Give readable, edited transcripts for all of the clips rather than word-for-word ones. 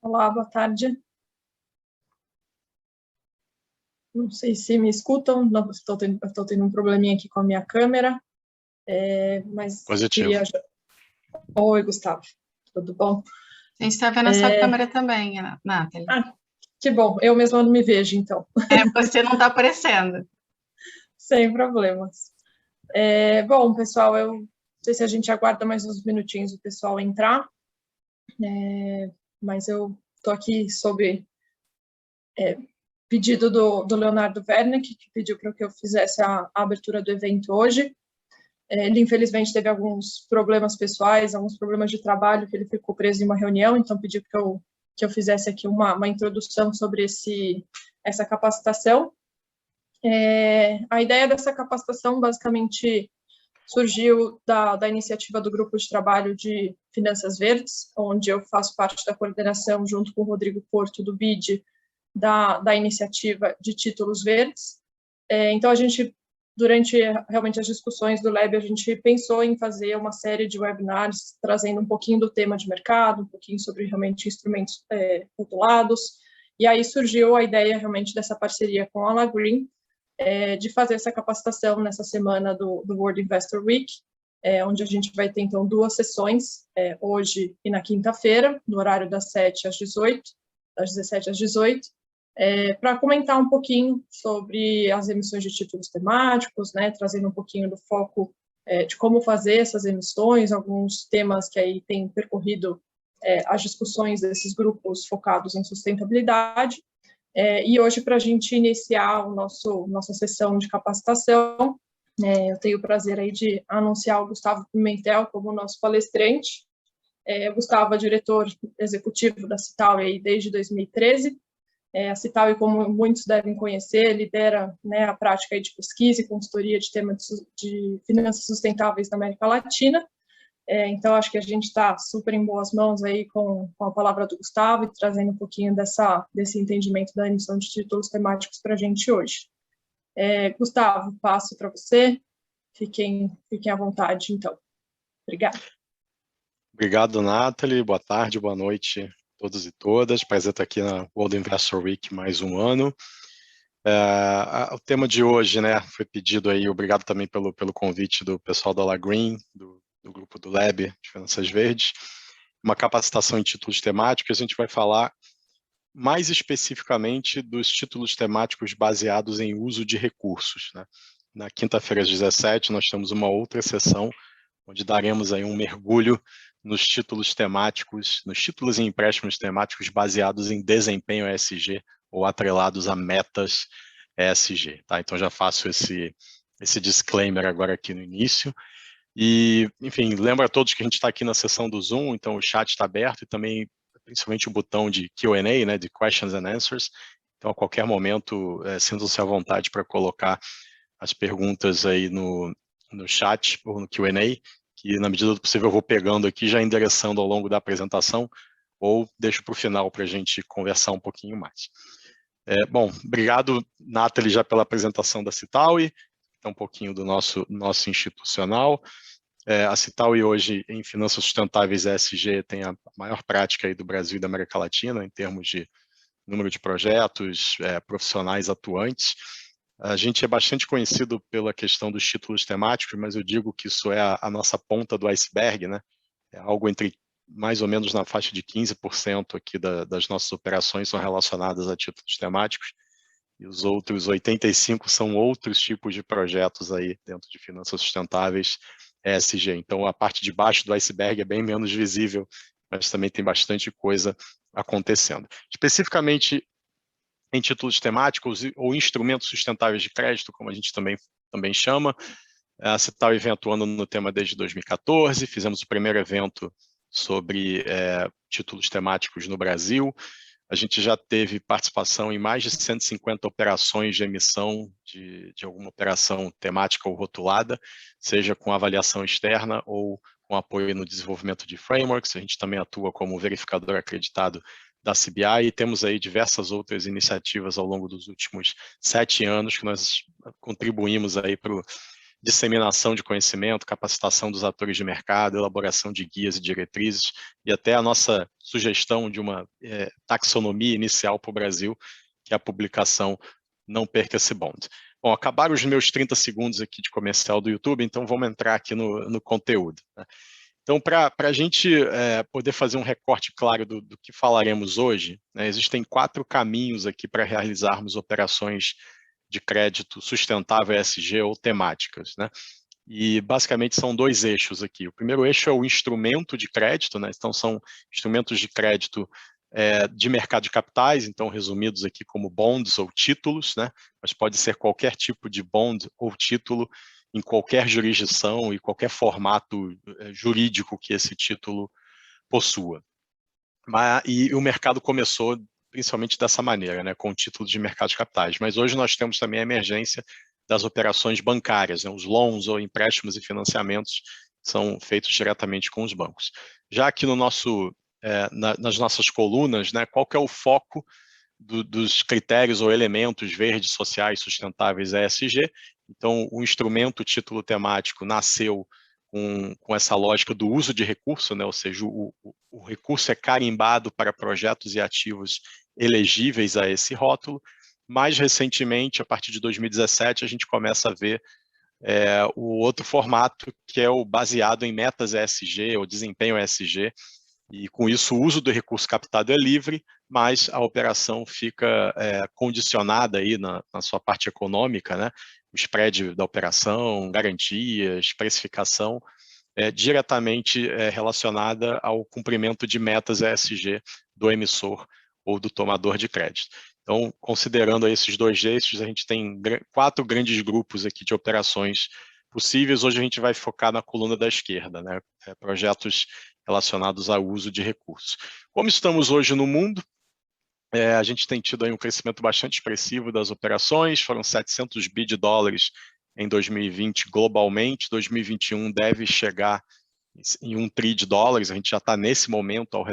Olá, boa tarde. Não sei se me escutam, não, estou tendo um probleminha aqui com a minha câmera, mas Positivo. Oi, Gustavo, tudo bom? A gente está vendo a sua câmera também, Nathalie. Ah, que bom, eu mesma não me vejo, então. Você não está aparecendo. Sem problemas. Bom, pessoal, eu não sei se a gente aguarda mais uns minutinhos o pessoal entrar, mas eu estou aqui sob pedido do Leonardo Werneck, que pediu para que eu fizesse a abertura do evento hoje. Ele, infelizmente, teve alguns problemas pessoais, alguns problemas de trabalho, que ele ficou preso em uma reunião, então pediu que eu fizesse aqui uma introdução sobre essa capacitação. A ideia dessa capacitação, basicamente, surgiu da iniciativa do Grupo de Trabalho de Finanças Verdes, onde eu faço parte da coordenação, junto com o Rodrigo Porto, do BID, da iniciativa de títulos verdes. Então, a gente, durante realmente as discussões do Lab, a gente pensou em fazer uma série de webinars trazendo um pouquinho do tema de mercado, um pouquinho sobre realmente instrumentos rotulados, e aí surgiu a ideia realmente dessa parceria com a Alagreen, de fazer essa capacitação nessa semana do World Investor Week, onde a gente vai ter, então, 2 sessões, hoje e na quinta-feira, no horário das 7 às 18, das 17 às 18, para comentar um pouquinho sobre as emissões de títulos temáticos, né, trazendo um pouquinho do foco de como fazer essas emissões, alguns temas que aí têm percorrido as discussões desses grupos focados em sustentabilidade. E hoje, para a gente iniciar nossa sessão de capacitação, eu tenho o prazer aí de anunciar o Gustavo Pimentel como nosso palestrante. O Gustavo é diretor executivo da Citaui aí desde 2013. A Citaui, como muitos devem conhecer, lidera, né, a prática aí de pesquisa e consultoria de temas de finanças sustentáveis na América Latina. Então, acho que a gente está super em boas mãos aí com a palavra do Gustavo e trazendo um pouquinho desse entendimento da emissão de títulos temáticos para a gente hoje. Gustavo, passo para você. Fiquem à vontade, então. Obrigada. Obrigado, Nathalie. Boa tarde, boa noite a todos e todas. Prazer estar aqui na World Investor Week mais um ano. O tema de hoje, né, foi pedido aí, obrigado também pelo convite do pessoal da Alagreen, do grupo do Lab de Finanças Verdes, uma capacitação em títulos temáticos. A gente vai falar mais especificamente dos títulos temáticos baseados em uso de recursos, né? Na quinta-feira às 17 nós temos uma outra sessão onde daremos aí um mergulho nos títulos temáticos, nos títulos e empréstimos temáticos baseados em desempenho ESG ou atrelados a metas ESG, tá? Então já faço esse disclaimer agora aqui no início. E, enfim, lembra a todos que a gente está aqui na sessão do Zoom, então o chat está aberto e também, principalmente o botão de Q&A, né, de Questions and Answers. Então, a qualquer momento, sintam-se à vontade para colocar as perguntas aí no chat ou no Q&A, que na medida do possível eu vou pegando aqui, já endereçando ao longo da apresentação, ou deixo para o final para a gente conversar um pouquinho mais. Bom, obrigado, Nathalie, já pela apresentação da Citaui, um pouquinho do nosso institucional. A Citaui hoje, em finanças sustentáveis ESG, tem a maior prática aí do Brasil e da América Latina, em termos de número de projetos, profissionais atuantes. A gente é bastante conhecido pela questão dos títulos temáticos, mas eu digo que isso é a nossa ponta do iceberg, né? É algo entre mais ou menos na faixa de 15% aqui das nossas operações são relacionadas a títulos temáticos, e os outros 85% são outros tipos de projetos aí dentro de finanças sustentáveis ESG. Então, a parte de baixo do iceberg é bem menos visível, mas também tem bastante coisa acontecendo. Especificamente em títulos temáticos ou instrumentos sustentáveis de crédito, como a gente também chama, a Citaui vem atuando no tema desde 2014, fizemos o primeiro evento sobre títulos temáticos no Brasil. A gente já teve participação em mais de 150 operações de emissão de alguma operação temática ou rotulada, seja com avaliação externa ou com apoio no desenvolvimento de frameworks. A gente também atua como verificador acreditado da CBI e temos aí diversas outras iniciativas ao longo dos últimos 7 anos que nós contribuímos aí para o disseminação de conhecimento, capacitação dos atores de mercado, elaboração de guias e diretrizes, e até a nossa sugestão de uma taxonomia inicial para o Brasil, que é a publicação Não Perca Esse Bond. Bom, acabaram os meus 30 segundos aqui de comercial do YouTube, então vamos entrar aqui no conteúdo, né? Então, para a gente poder fazer um recorte claro do que falaremos hoje, né, existem 4 caminhos aqui para realizarmos operações de crédito sustentável ESG ou temáticas, né? E basicamente são 2 eixos aqui. O primeiro eixo é o instrumento de crédito, né? Então são instrumentos de crédito de mercado de capitais, então resumidos aqui como bonds ou títulos, né? Mas pode ser qualquer tipo de bond ou título em qualquer jurisdição e qualquer formato jurídico que esse título possua. E o mercado começou principalmente dessa maneira, né, com o título de mercado de capitais. Mas hoje nós temos também a emergência das operações bancárias, né, os loans ou empréstimos e financiamentos são feitos diretamente com os bancos. Já aqui no nas nossas colunas, né, qual que é o foco dos critérios ou elementos verdes, sociais, sustentáveis ESG? Então, o instrumento, o título temático, nasceu com essa lógica do uso de recurso, né? Ou seja, o recurso é carimbado para projetos e ativos elegíveis a esse rótulo. Mais recentemente, a partir de 2017, a gente começa a ver o outro formato, que é o baseado em metas ESG ou desempenho ESG, e com isso o uso do recurso captado é livre, mas a operação fica condicionada aí na sua parte econômica, né? O spread da operação, garantias, precificação, diretamente relacionada ao cumprimento de metas ESG do emissor ou do tomador de crédito. Então, considerando esses 2 eixos, a gente tem 4 grandes grupos aqui de operações possíveis. Hoje a gente vai focar na coluna da esquerda, né? Projetos relacionados ao uso de recursos. Como estamos hoje no mundo, a gente tem tido aí um crescimento bastante expressivo das operações, foram 700 bi de dólares em 2020 globalmente, 2021 deve chegar em 1 tri de dólares, a gente já está nesse momento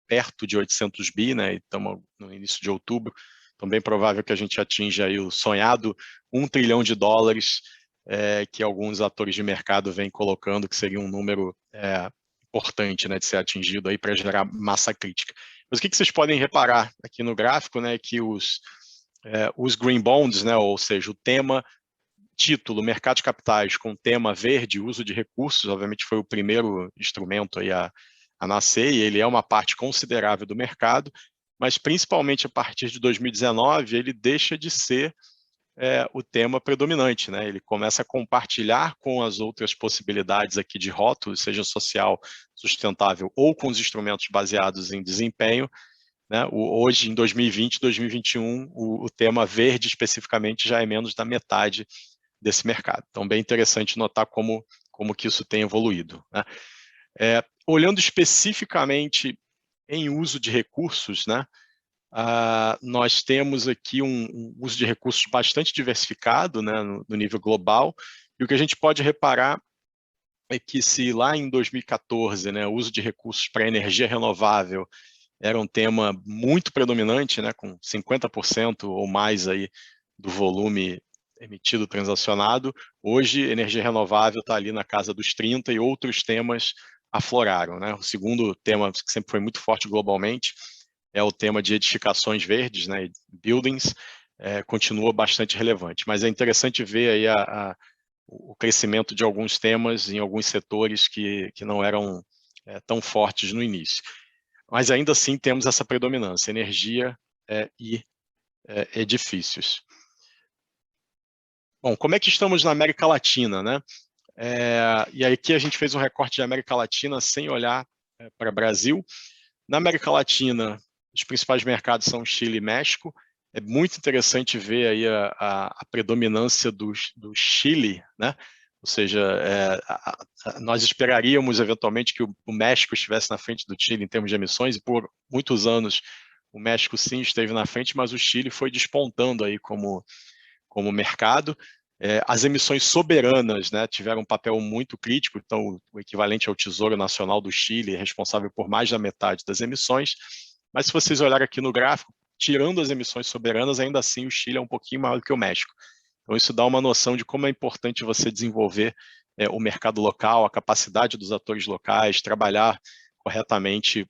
perto de 800 bi, né? Estamos no início de outubro, então bem provável que a gente atinja aí o sonhado 1 trilhão de dólares, que alguns atores de mercado vêm colocando, que seria um número importante, né, de ser atingido aí para gerar massa crítica. Mas o que vocês podem reparar aqui no gráfico, né, que os green bonds, né, ou seja, o tema título mercado de capitais com tema verde, uso de recursos, obviamente foi o primeiro instrumento aí a nascer, e ele é uma parte considerável do mercado, mas principalmente a partir de 2019 ele deixa de ser o tema predominante, né? Ele começa a compartilhar com as outras possibilidades aqui de rótulo, seja social, sustentável ou com os instrumentos baseados em desempenho, né? Hoje, em 2020, 2021, o tema verde especificamente já é menos da metade desse mercado. Então, bem interessante notar como que isso tem evoluído, né? Olhando especificamente em uso de recursos, né? Nós temos aqui um uso de recursos bastante diversificado, né, no nível global, e o que a gente pode reparar é que se lá em 2014, né, o uso de recursos para energia renovável era um tema muito predominante, né, com 50% ou mais aí do volume emitido transacionado, hoje energia renovável está ali na casa dos 30% e outros temas afloraram, né? O segundo tema que sempre foi muito forte globalmente é o tema de edificações verdes, né, buildings, continua bastante relevante. Mas é interessante ver aí o crescimento de alguns temas em alguns setores que não eram tão fortes no início. Mas ainda assim temos essa predominância, energia e edifícios. Bom, como é que estamos na América Latina, né? E aqui a gente fez um recorte de América Latina sem olhar para o Brasil. Na América Latina, os principais mercados são Chile e México. É muito interessante ver aí a predominância do Chile, né? Ou seja, nós esperaríamos eventualmente que o México estivesse na frente do Chile em termos de emissões, e por muitos anos o México sim esteve na frente, mas o Chile foi despontando aí como mercado. As emissões soberanas, né, tiveram um papel muito crítico, então o equivalente ao Tesouro Nacional do Chile, responsável por mais da metade das emissões, mas se vocês olharem aqui no gráfico, tirando as emissões soberanas, ainda assim o Chile é um pouquinho maior do que o México. Então, isso dá uma noção de como é importante você desenvolver o mercado local, a capacidade dos atores locais, trabalhar corretamente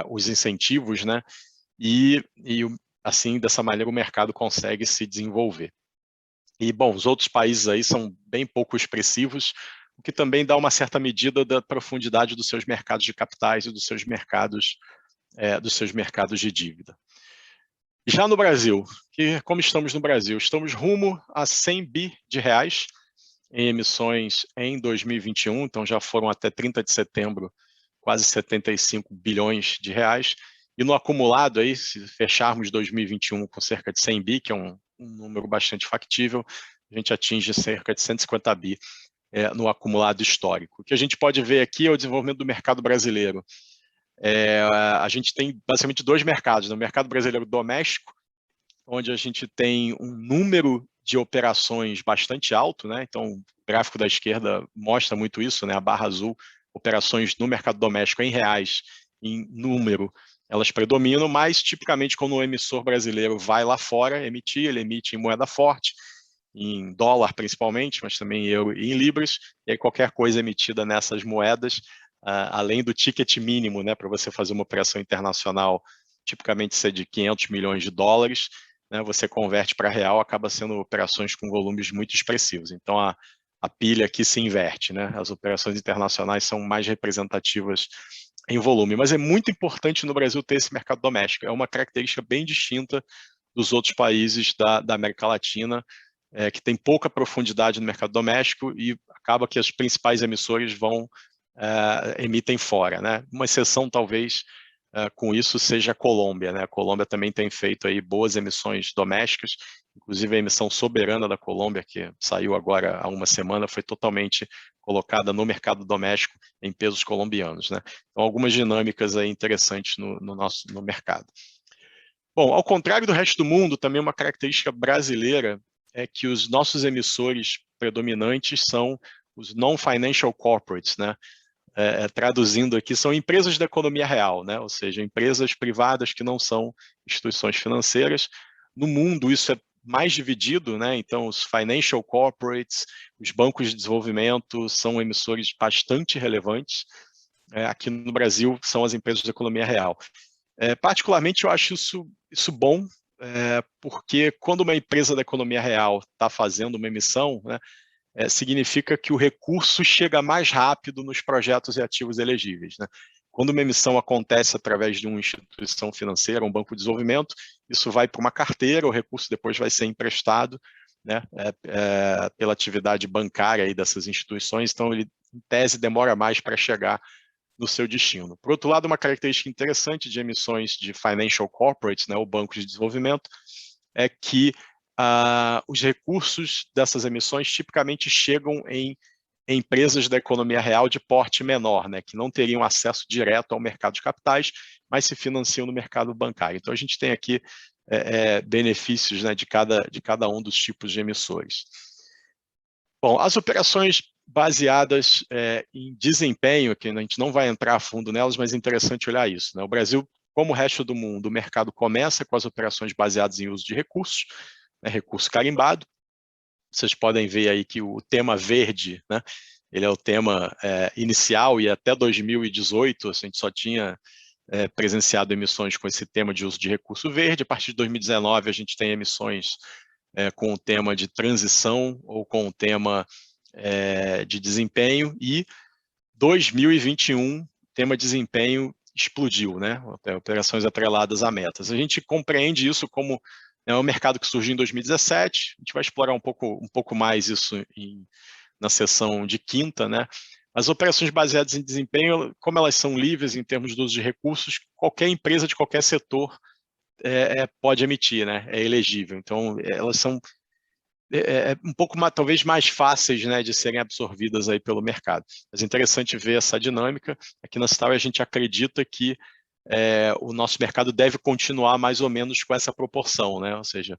os incentivos, né? E assim, dessa maneira, o mercado consegue se desenvolver. E, bom, os outros países aí são bem pouco expressivos, o que também dá uma certa medida da profundidade dos seus mercados de capitais e dos seus mercados de dívida. Já no Brasil, como estamos no Brasil? Estamos rumo a 100 bi de reais em emissões em 2021, então já foram até 30 de setembro quase 75 bilhões de reais, e no acumulado, aí, se fecharmos 2021 com cerca de 100 bi, que é um número bastante factível, a gente atinge cerca de 150 bi no acumulado histórico. O que a gente pode ver aqui é o desenvolvimento do mercado brasileiro. A gente tem basicamente dois mercados, né? O mercado brasileiro doméstico, onde a gente tem um número de operações bastante alto, né? Então, o gráfico da esquerda mostra muito isso, né? A barra azul, operações no mercado doméstico em reais, em número, elas predominam, mas tipicamente quando o emissor brasileiro vai lá fora emitir, ele emite em moeda forte, em dólar principalmente, mas também em euro e em libras, e aí qualquer coisa emitida nessas moedas, além do ticket mínimo, né, para você fazer uma operação internacional, tipicamente ser de 500 milhões de dólares, né, você converte para real, acaba sendo operações com volumes muito expressivos. Então, a pilha aqui se inverte, né? As operações internacionais são mais representativas em volume, mas é muito importante no Brasil ter esse mercado doméstico. É uma característica bem distinta dos outros países da América Latina, que tem pouca profundidade no mercado doméstico e acaba que as principais emissoras emitem fora, né? Uma exceção, talvez, com isso seja a Colômbia, né? A Colômbia também tem feito aí boas emissões domésticas, inclusive a emissão soberana da Colômbia, que saiu agora há uma semana, foi totalmente colocada no mercado doméstico em pesos colombianos, né? Então, algumas dinâmicas aí interessantes no mercado. Bom, ao contrário do resto do mundo, também uma característica brasileira é que os nossos emissores predominantes são os non-financial corporates, né? Traduzindo aqui, são empresas da economia real, né? Ou seja, empresas privadas que não são instituições financeiras. No mundo, isso é mais dividido, né? Então, os financial corporates, os bancos de desenvolvimento são emissores bastante relevantes. Aqui no Brasil, são as empresas da economia real. Particularmente, eu acho isso bom, porque quando uma empresa da economia real está fazendo uma emissão, né, significa que o recurso chega mais rápido nos projetos e ativos elegíveis, né? Quando uma emissão acontece através de uma instituição financeira, um banco de desenvolvimento, isso vai para uma carteira, o recurso depois vai ser emprestado, né, pela atividade bancária aí dessas instituições, então ele, em tese, demora mais para chegar no seu destino. Por outro lado, uma característica interessante de emissões de financial corporates, né, ou bancos de desenvolvimento, é que os recursos dessas emissões tipicamente chegam em empresas da economia real de porte menor, né, que não teriam acesso direto ao mercado de capitais, mas se financiam no mercado bancário. Então, a gente tem aqui benefícios, né, de cada um dos tipos de emissores. Bom, as operações baseadas em desempenho, que a gente não vai entrar a fundo nelas, mas é interessante olhar isso, né? O Brasil, como o resto do mundo, o mercado começa com as operações baseadas em uso de recursos, né, recurso carimbado. Vocês podem ver aí que o tema verde, né, ele é o tema inicial, e até 2018 a gente só tinha presenciado emissões com esse tema de uso de recurso verde. A partir de 2019 a gente tem emissões com o tema de transição ou com o tema de desempenho, e 2021, tema desempenho explodiu, né? Operações atreladas a metas. A gente compreende isso como um mercado que surgiu em 2017, a gente vai explorar um pouco mais isso na sessão de quinta, né? As operações baseadas em desempenho, como elas são livres em termos de uso de recursos, qualquer empresa de qualquer setor pode emitir, né? É elegível. Então, elas são um pouco talvez mais fáceis, né, de serem absorvidas aí pelo mercado. Mas é interessante ver essa dinâmica. Aqui na Citauri a gente acredita que o nosso mercado deve continuar mais ou menos com essa proporção, né? Ou seja,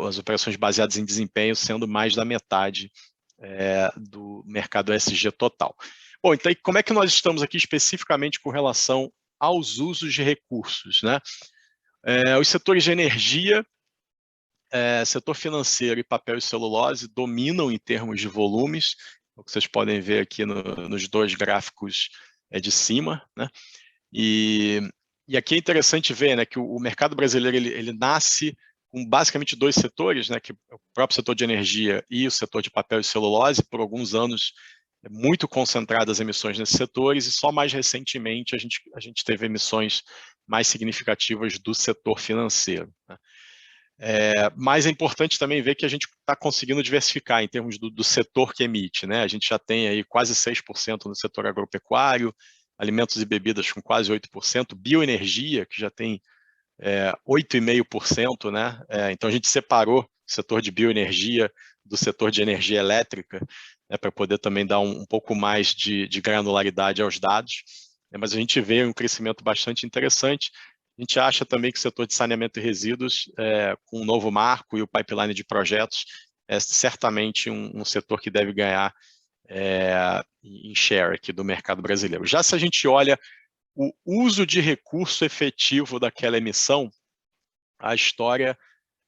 as operações baseadas em desempenho sendo mais da metade do mercado ESG total. Bom, então como é que nós estamos aqui especificamente com relação aos usos de recursos, né? Os setores de energia setor financeiro e papel e celulose dominam em termos de volumes, o que vocês podem ver aqui nos dois gráficos de cima, né? E aqui é interessante ver, né, que o mercado brasileiro ele nasce com basicamente dois setores, né, que é o próprio setor de energia e o setor de papel e celulose. Por alguns anos, muito concentradas as emissões nesses setores, e só mais recentemente a gente teve emissões mais significativas do setor financeiro, né? Mas é importante também ver que a gente está conseguindo diversificar em termos do setor que emite, né? A gente já tem aí quase 6% no setor agropecuário, alimentos e bebidas com quase 8%, bioenergia, que já tem 8,5%, né? Então a gente separou o setor de bioenergia do setor de energia elétrica, né, para poder também dar um pouco mais de granularidade aos dados, né? Mas a gente vê um crescimento bastante interessante. A gente acha também que o setor de saneamento e resíduos, com o novo marco e o pipeline de projetos, é certamente um setor que deve ganhar em share aqui do mercado brasileiro. Já se a gente olha o uso de recurso efetivo daquela emissão, a história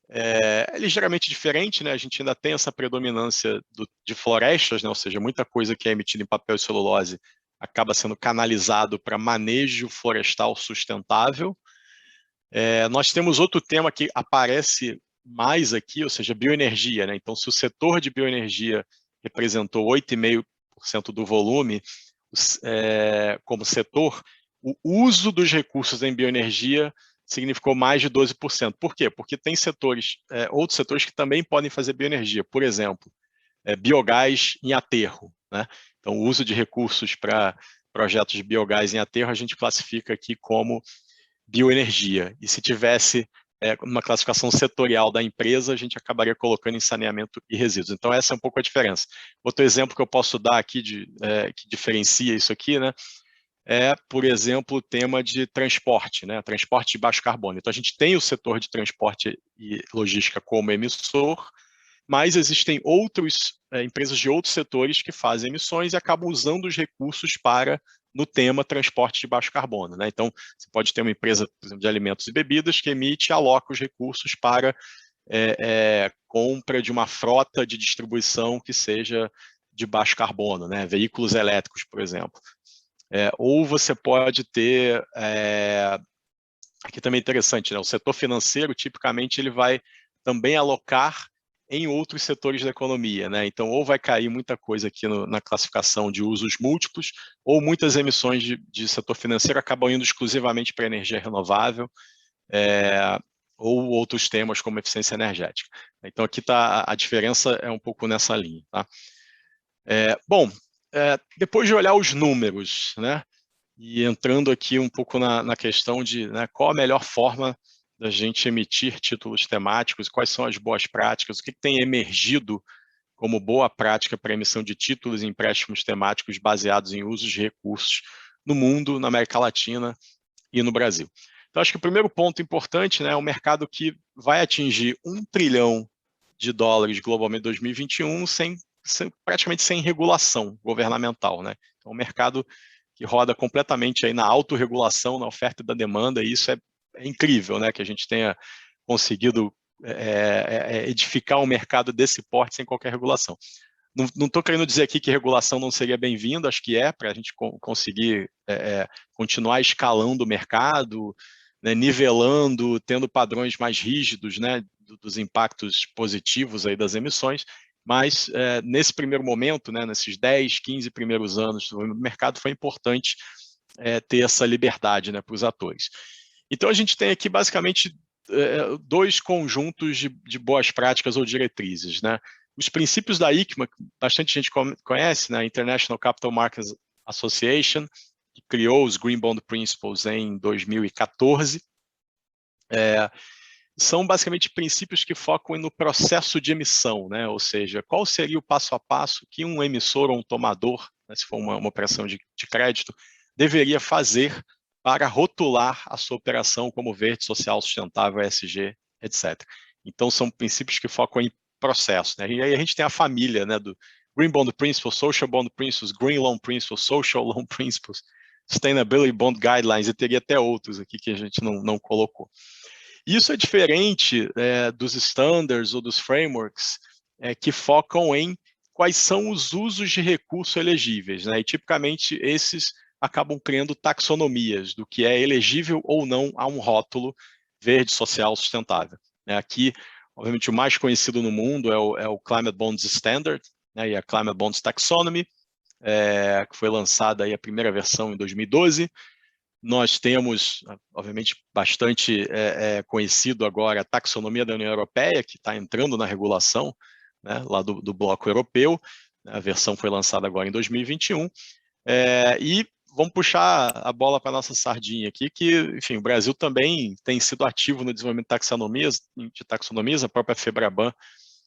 é ligeiramente diferente, né? A gente ainda tem essa predominância de florestas, né? Ou seja, muita coisa que é emitida em papel e celulose acaba sendo canalizado para manejo florestal sustentável. Nós temos outro tema que aparece mais aqui, ou seja, bioenergia, né? Então, se o setor de bioenergia representou 8,5% do volume, como setor, o uso dos recursos em bioenergia significou mais de 12%. Por quê? Porque tem outros setores que também podem fazer bioenergia. Por exemplo, biogás em aterro, né? Então, o uso de recursos para projetos de biogás em aterro a gente classifica aqui como bioenergia. E se tivesse uma classificação setorial da empresa, a gente acabaria colocando em saneamento e resíduos. Então, essa é um pouco a diferença. Outro exemplo que eu posso dar aqui que diferencia isso aqui, né, por exemplo, o tema de transporte, né, transporte de baixo carbono. Então, a gente tem o setor de transporte e logística como emissor, mas existem empresas de outros setores que fazem emissões e acabam usando os recursos no tema transporte de baixo carbono, né? Então, você pode ter uma empresa, por exemplo, de alimentos e bebidas que emite e aloca os recursos para compra de uma frota de distribuição que seja de baixo carbono, né? Veículos elétricos, por exemplo. Ou você pode ter, aqui também é interessante, né? O setor financeiro, tipicamente, ele vai também alocar em outros setores da economia, né? Então, ou vai cair muita coisa aqui na classificação de usos múltiplos, ou muitas emissões de setor financeiro acabam indo exclusivamente para energia renovável, ou outros temas como eficiência energética. Então, aqui a diferença é um pouco nessa linha, tá? Depois de olhar os números, né, e entrando aqui um pouco na questão de, né, qual a melhor forma da gente emitir títulos temáticos, quais são as boas práticas, o que tem emergido como boa prática para emissão de títulos e empréstimos temáticos baseados em usos de recursos no mundo, na América Latina e no Brasil. Então, acho que o primeiro ponto importante, né, é um mercado que vai atingir $1 trilhão globalmente em 2021 praticamente sem regulação governamental, né? Então, um mercado que roda completamente aí na autorregulação, na oferta e da demanda, e isso é incrível, né, que a gente tenha conseguido edificar um mercado desse porte sem qualquer regulação. Não estou querendo dizer aqui que regulação não seria bem-vinda, acho que para a gente conseguir continuar escalando o mercado, né, nivelando, tendo padrões mais rígidos, né, dos impactos positivos aí das emissões, mas nesse primeiro momento, né, nesses 10, 15 primeiros anos do mercado, foi importante ter essa liberdade, né, para os atores. Então, a gente tem aqui, basicamente, dois conjuntos de boas práticas ou diretrizes, né? Os princípios da ICMA, bastante gente conhece, né? International Capital Markets Association, que criou os Green Bond Principles em 2014, são basicamente princípios que focam no processo de emissão, né? Ou seja, qual seria o passo a passo que um emissor ou um tomador, né, se for uma operação de crédito, deveria fazer para rotular a sua operação como verde, social, sustentável, ESG, etc. Então, são princípios que focam em processo, né? E aí a gente tem a família, né, do Green Bond Principles, Social Bond Principles, Green Loan Principles, Social Loan Principles, Sustainability Bond Guidelines, e teria até outros aqui que a gente não colocou. Isso é diferente dos standards ou dos frameworks que focam em quais são os usos de recurso elegíveis, né? E tipicamente esses acabam criando taxonomias do que é elegível ou não a um rótulo verde, social, sustentável. Aqui, obviamente, o mais conhecido no mundo é o Climate Bonds Standard, né, e a Climate Bonds Taxonomy, que foi lançada aí a primeira versão em 2012. Nós temos, obviamente, bastante conhecido agora a taxonomia da União Europeia, que está entrando na regulação, né, lá do bloco europeu. A versão foi lançada agora em 2021. E vamos puxar a bola para a nossa sardinha aqui, que, enfim, o Brasil também tem sido ativo no desenvolvimento de taxonomias. A própria FEBRABAN,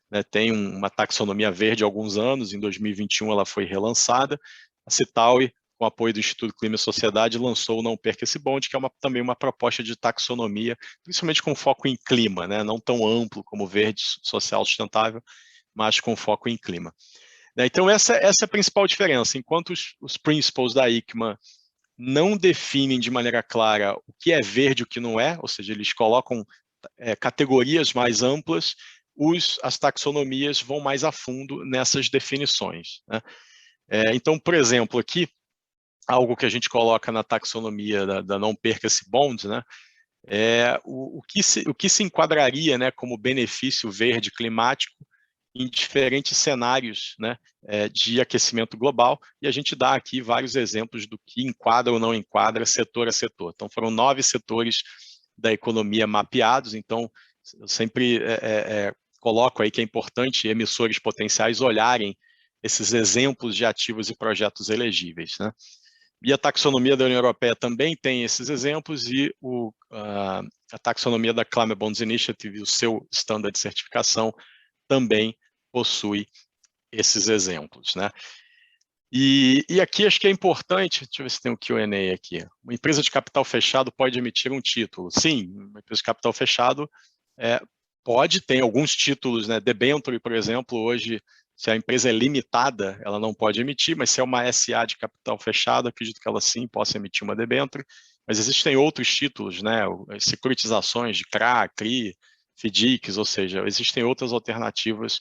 né, tem uma taxonomia verde há alguns anos. Em 2021 ela foi relançada. A Citaui, com apoio do Instituto Clima e Sociedade, lançou o Não Perca Esse Bonde, que é também uma proposta de taxonomia, principalmente com foco em clima, né, não tão amplo como verde, social, sustentável, mas com foco em clima. Então, essa é a principal diferença. Enquanto os principles da ICMA não definem de maneira clara o que é verde e o que não é, ou seja, eles colocam categorias mais amplas, as taxonomias vão mais a fundo nessas definições, né? Então, por exemplo, aqui, algo que a gente coloca na taxonomia da Não Perca Esse Bonde, né, o que se enquadraria, né, como benefício verde climático em diferentes cenários, né, de aquecimento global, e a gente dá aqui vários exemplos do que enquadra ou não enquadra setor a setor. Então, foram 9 setores da economia mapeados. Então, eu sempre coloco aí que é importante emissores potenciais olharem esses exemplos de ativos e projetos elegíveis, né? E a taxonomia da União Europeia também tem esses exemplos, e a taxonomia da Climate Bonds Initiative, o seu standard de certificação, também possui esses exemplos, né? E aqui acho que é importante, deixa eu ver se tem um Q&A aqui. Uma empresa de capital fechado pode emitir um título? Sim, uma empresa de capital fechado pode, tem alguns títulos, né? Debenture, por exemplo, hoje, se a empresa é limitada, ela não pode emitir, mas se é uma SA de capital fechado, acredito que ela sim possa emitir uma debenture. Mas existem outros títulos, né? Securitizações de CRA, CRI, FDICs, ou seja, existem outras alternativas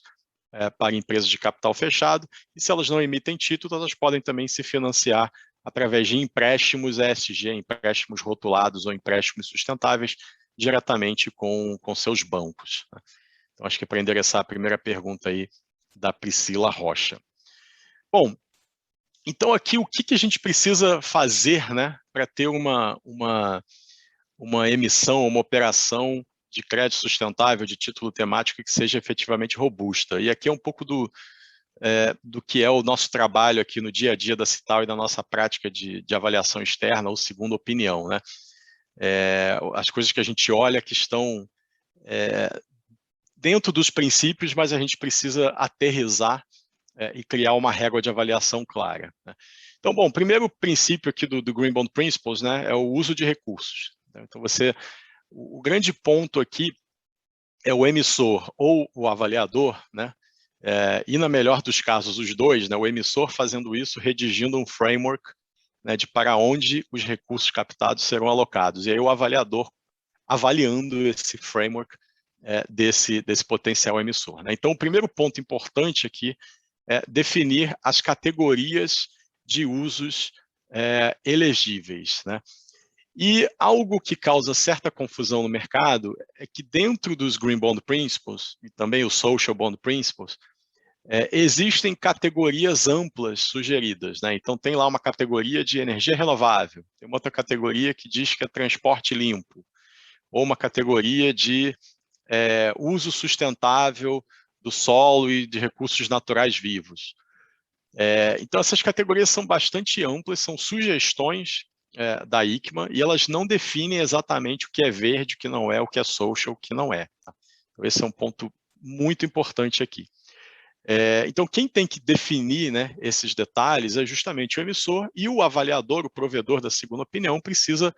para empresas de capital fechado, e se elas não emitem títulos, elas podem também se financiar através de empréstimos ESG, empréstimos rotulados ou empréstimos sustentáveis, diretamente com seus bancos. Então, acho que para endereçar a primeira pergunta aí da Priscila Rocha. Bom, então aqui o que a gente precisa fazer, né, para ter uma emissão, uma operação de crédito sustentável, de título temático que seja efetivamente robusta. E aqui é um pouco do que é o nosso trabalho aqui no dia a dia da Citaui e da nossa prática de avaliação externa, ou segunda opinião, né? As coisas que a gente olha que estão dentro dos princípios, mas a gente precisa aterrissar e criar uma régua de avaliação clara, né? Então, bom, o primeiro princípio aqui do Green Bond Principles, né, é o uso de recursos. Então, o grande ponto aqui é o emissor ou o avaliador, né? E, na melhor dos casos, os dois, né? O emissor fazendo isso, redigindo um framework, né, de para onde os recursos captados serão alocados. E aí o avaliador avaliando esse framework desse potencial emissor, né? Então, o primeiro ponto importante aqui é definir as categorias de usos elegíveis, né? E algo que causa certa confusão no mercado é que dentro dos Green Bond Principles, e também os Social Bond Principles, existem categorias amplas sugeridas, né? Então, tem lá uma categoria de energia renovável, tem uma outra categoria que diz que é transporte limpo, ou uma categoria de uso sustentável do solo e de recursos naturais vivos. Então, essas categorias são bastante amplas, são sugestões da ICMA, e elas não definem exatamente o que é verde, o que não é, o que é social, o que não é. Tá? Então, esse é um ponto muito importante aqui. Então, quem tem que definir, né, esses detalhes é justamente o emissor, e o avaliador, o provedor da segunda opinião, precisa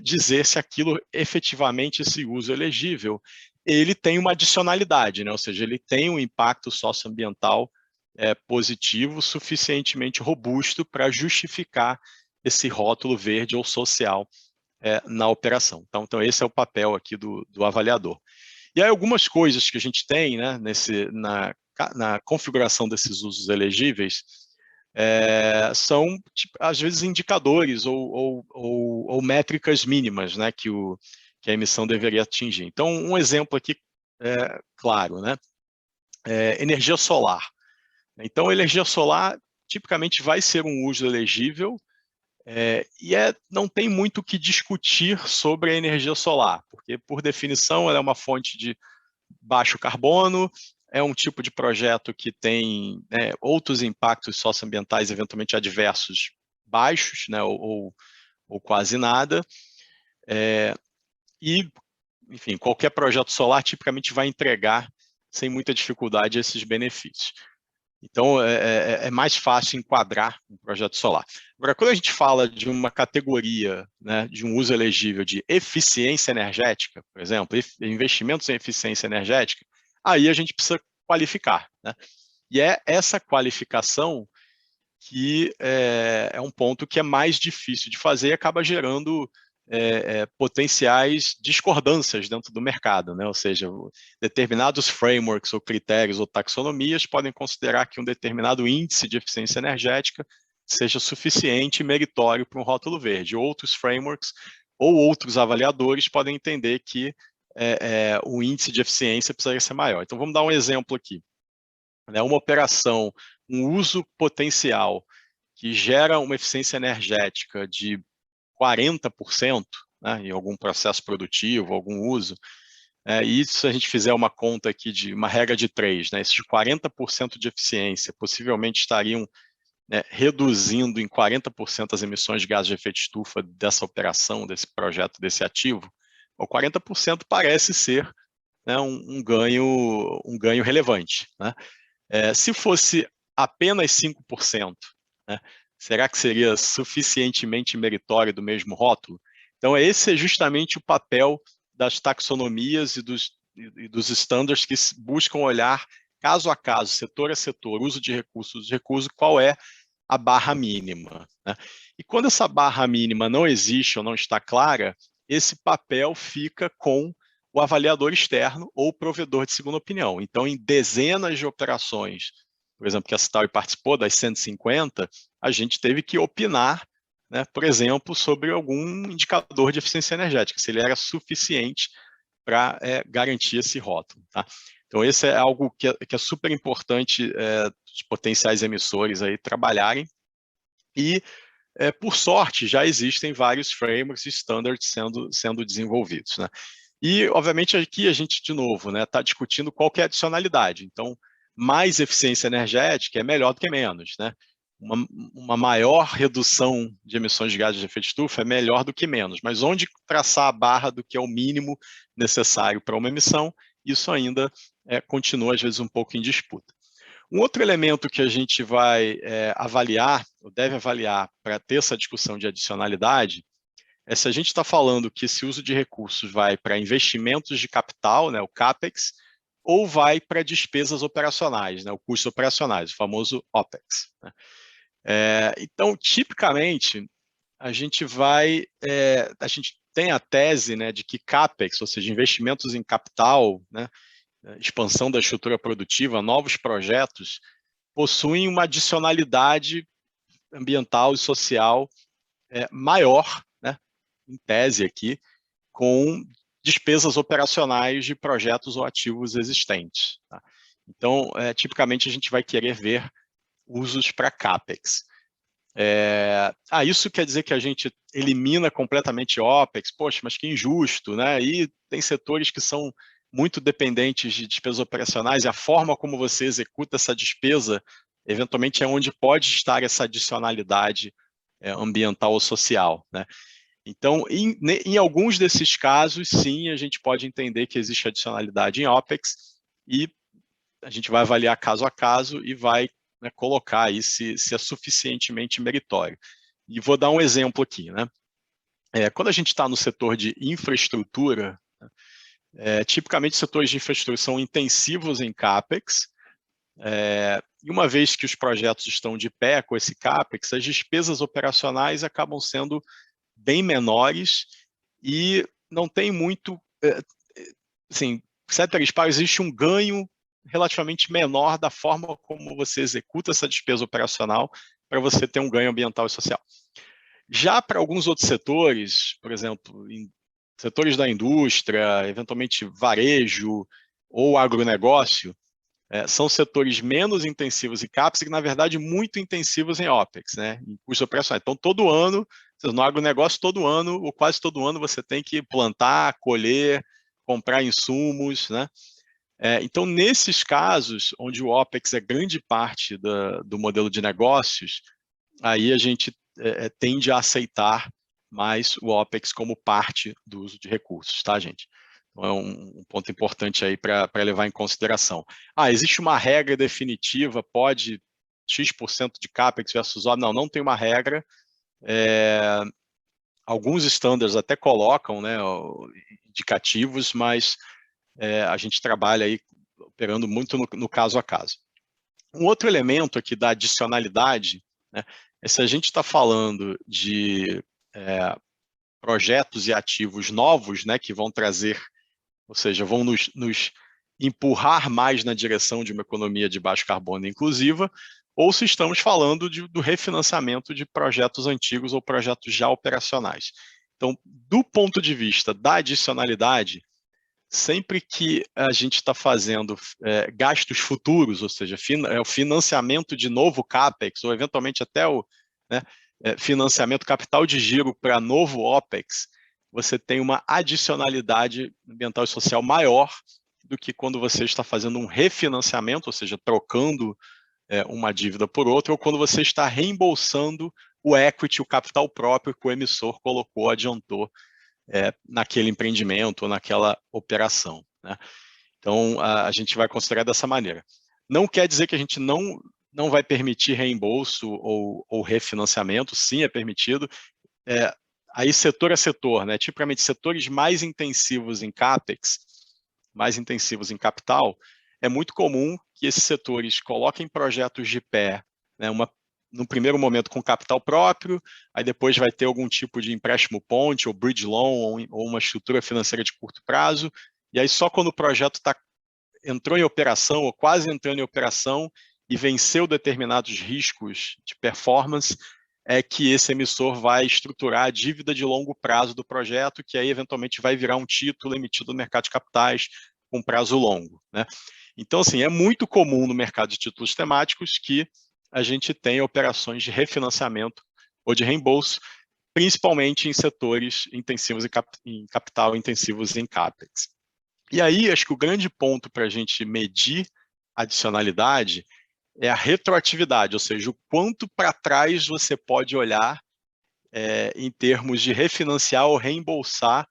dizer se aquilo efetivamente, esse uso elegível, ele tem uma adicionalidade, né? Ou seja, ele tem um impacto socioambiental positivo suficientemente robusto para justificar esse rótulo verde ou social na operação. Então, esse é o papel aqui do avaliador. E aí, algumas coisas que a gente tem, né, na configuração desses usos elegíveis são, tipo, às vezes, indicadores ou métricas mínimas, né, que a emissão deveria atingir. Então, um exemplo aqui claro, né, energia solar. Então, energia solar tipicamente vai ser um uso elegível e não tem muito o que discutir sobre a energia solar, porque, por definição, ela é uma fonte de baixo carbono, é um tipo de projeto que tem outros impactos socioambientais eventualmente adversos baixos, né, ou quase nada, e, enfim, qualquer projeto solar tipicamente vai entregar sem muita dificuldade esses benefícios. Então, é mais fácil enquadrar um projeto solar. Agora, quando a gente fala de uma categoria, né, de um uso elegível de eficiência energética, por exemplo, investimentos em eficiência energética, aí a gente precisa qualificar, né? E é essa qualificação que é um ponto que é mais difícil de fazer e acaba gerando potenciais discordâncias dentro do mercado, né? Ou seja, determinados frameworks ou critérios ou taxonomias podem considerar que um determinado índice de eficiência energética seja suficiente e meritório para um rótulo verde. Outros frameworks ou outros avaliadores podem entender que o índice de eficiência precisaria ser maior. Então, vamos dar um exemplo aqui. Uma operação, um uso potencial que gera uma eficiência energética de 40%, né, em algum processo produtivo, algum uso, e se a gente fizer uma conta aqui de uma regra de 3, né, esses 40% de eficiência possivelmente estariam reduzindo em 40% as emissões de gases de efeito de estufa dessa operação, desse projeto, desse ativo. O 40% parece ser, né, um ganho relevante, né? Se fosse apenas 5%, né, será que seria suficientemente meritório do mesmo rótulo? Então, esse é justamente o papel das taxonomias e dos standards que buscam olhar caso a caso, setor a setor, uso de recursos, qual é a barra mínima, né? E quando essa barra mínima não existe ou não está clara, esse papel fica com o avaliador externo ou o provedor de segunda opinião. Então, em dezenas de operações, por exemplo, que a Citaui participou, das 150, a gente teve que opinar, né, por exemplo, sobre algum indicador de eficiência energética, se ele era suficiente para garantir esse rótulo, tá? Então, esse é algo que é super importante os potenciais emissores aí trabalharem. E, por sorte, já existem vários frameworks e standards sendo desenvolvidos, né? E, obviamente, aqui a gente, de novo, está discutindo qual que é a adicionalidade. Então, mais eficiência energética é melhor do que menos, né? Uma maior redução de emissões de gases de efeito de estufa é melhor do que menos, mas onde traçar a barra do que é o mínimo necessário para uma emissão, isso ainda continua, às vezes, um pouco em disputa. Um outro elemento que a gente vai avaliar, ou deve avaliar, para ter essa discussão de adicionalidade, é se a gente está falando que esse uso de recursos vai para investimentos de capital, né, o CAPEX, ou vai para despesas operacionais, né, o custos operacionais, o famoso OPEX, né? Então, tipicamente, a gente tem a tese, né, de que CAPEX, ou seja, investimentos em capital, né, expansão da estrutura produtiva, novos projetos, possuem uma adicionalidade ambiental e social maior, né, em tese aqui, com despesas operacionais de projetos ou ativos existentes, tá? Então, tipicamente, a gente vai querer ver usos para CAPEX. Isso quer dizer que a gente elimina completamente OPEX? Poxa, mas que injusto, né? E tem setores que são muito dependentes de despesas operacionais e a forma como você executa essa despesa, eventualmente, é onde pode estar essa adicionalidade ambiental ou social, né? Então, em alguns desses casos, sim, a gente pode entender que existe adicionalidade em OPEX e a gente vai avaliar caso a caso e vai colocar aí se é suficientemente meritório. E vou dar um exemplo aqui, né? Quando a gente está no setor de infraestrutura, tipicamente setores de infraestrutura são intensivos em CAPEX, e uma vez que os projetos estão de pé com esse CAPEX, as despesas operacionais acabam sendo bem menores e não tem muito, assim, ceteris paribus, existe um ganho relativamente menor da forma como você executa essa despesa operacional para você ter um ganho ambiental e social. Já para alguns outros setores, por exemplo, em setores da indústria, eventualmente varejo ou agronegócio, são setores menos intensivos em CAPEX e, na verdade, muito intensivos em OPEX, né, em custos operacionais. Então, todo ano, no agronegócio, todo ano, ou quase todo ano, você tem que plantar, colher, comprar insumos, né? Então, nesses casos, onde o OPEX é grande parte do modelo de negócios, aí a gente tende a aceitar mais o OPEX como parte do uso de recursos, tá, gente? Então, é um ponto importante aí para levar em consideração. Existe uma regra definitiva, pode X% de CAPEX versus OPEX? Não tem uma regra. Alguns standards até colocam, né, indicativos, mas a gente trabalha aí operando muito no caso a caso. Um outro elemento aqui da adicionalidade, né, é se a gente está falando de projetos e ativos novos, né, que vão trazer, ou seja, vão nos empurrar mais na direção de uma economia de baixo carbono inclusiva, ou se estamos falando do refinanciamento de projetos antigos ou projetos já operacionais. Então, do ponto de vista da adicionalidade, sempre que a gente está fazendo gastos futuros, ou seja, o financiamento de novo CAPEX, ou eventualmente até o financiamento capital de giro para novo OPEX, você tem uma adicionalidade ambiental e social maior do que quando você está fazendo um refinanciamento, ou seja, trocando uma dívida por outra, ou quando você está reembolsando o equity, o capital próprio que o emissor colocou, adiantou naquele empreendimento ou naquela operação, né? Então, a gente vai considerar dessa maneira. Não quer dizer que a gente não vai permitir reembolso ou refinanciamento, sim, é permitido. Aí, setor a setor, né? Tipicamente, setores mais intensivos em CAPEX, mais intensivos em capital, é muito comum que esses setores coloquem projetos de pé, né, no primeiro momento com capital próprio, aí depois vai ter algum tipo de empréstimo ponte, ou bridge loan, ou uma estrutura financeira de curto prazo, e aí só quando o projeto entrou em operação, ou quase entrando em operação, e venceu determinados riscos de performance, é que esse emissor vai estruturar a dívida de longo prazo do projeto, que aí eventualmente vai virar um título emitido no mercado de capitais com prazo longo, né? Então, assim, é muito comum no mercado de títulos temáticos que a gente tenha operações de refinanciamento ou de reembolso, principalmente em setores intensivos em capital, intensivos em CAPEX. E aí, acho que o grande ponto para a gente medir adicionalidade é a retroatividade, ou seja, o quanto para trás você pode olhar em termos de refinanciar ou reembolsar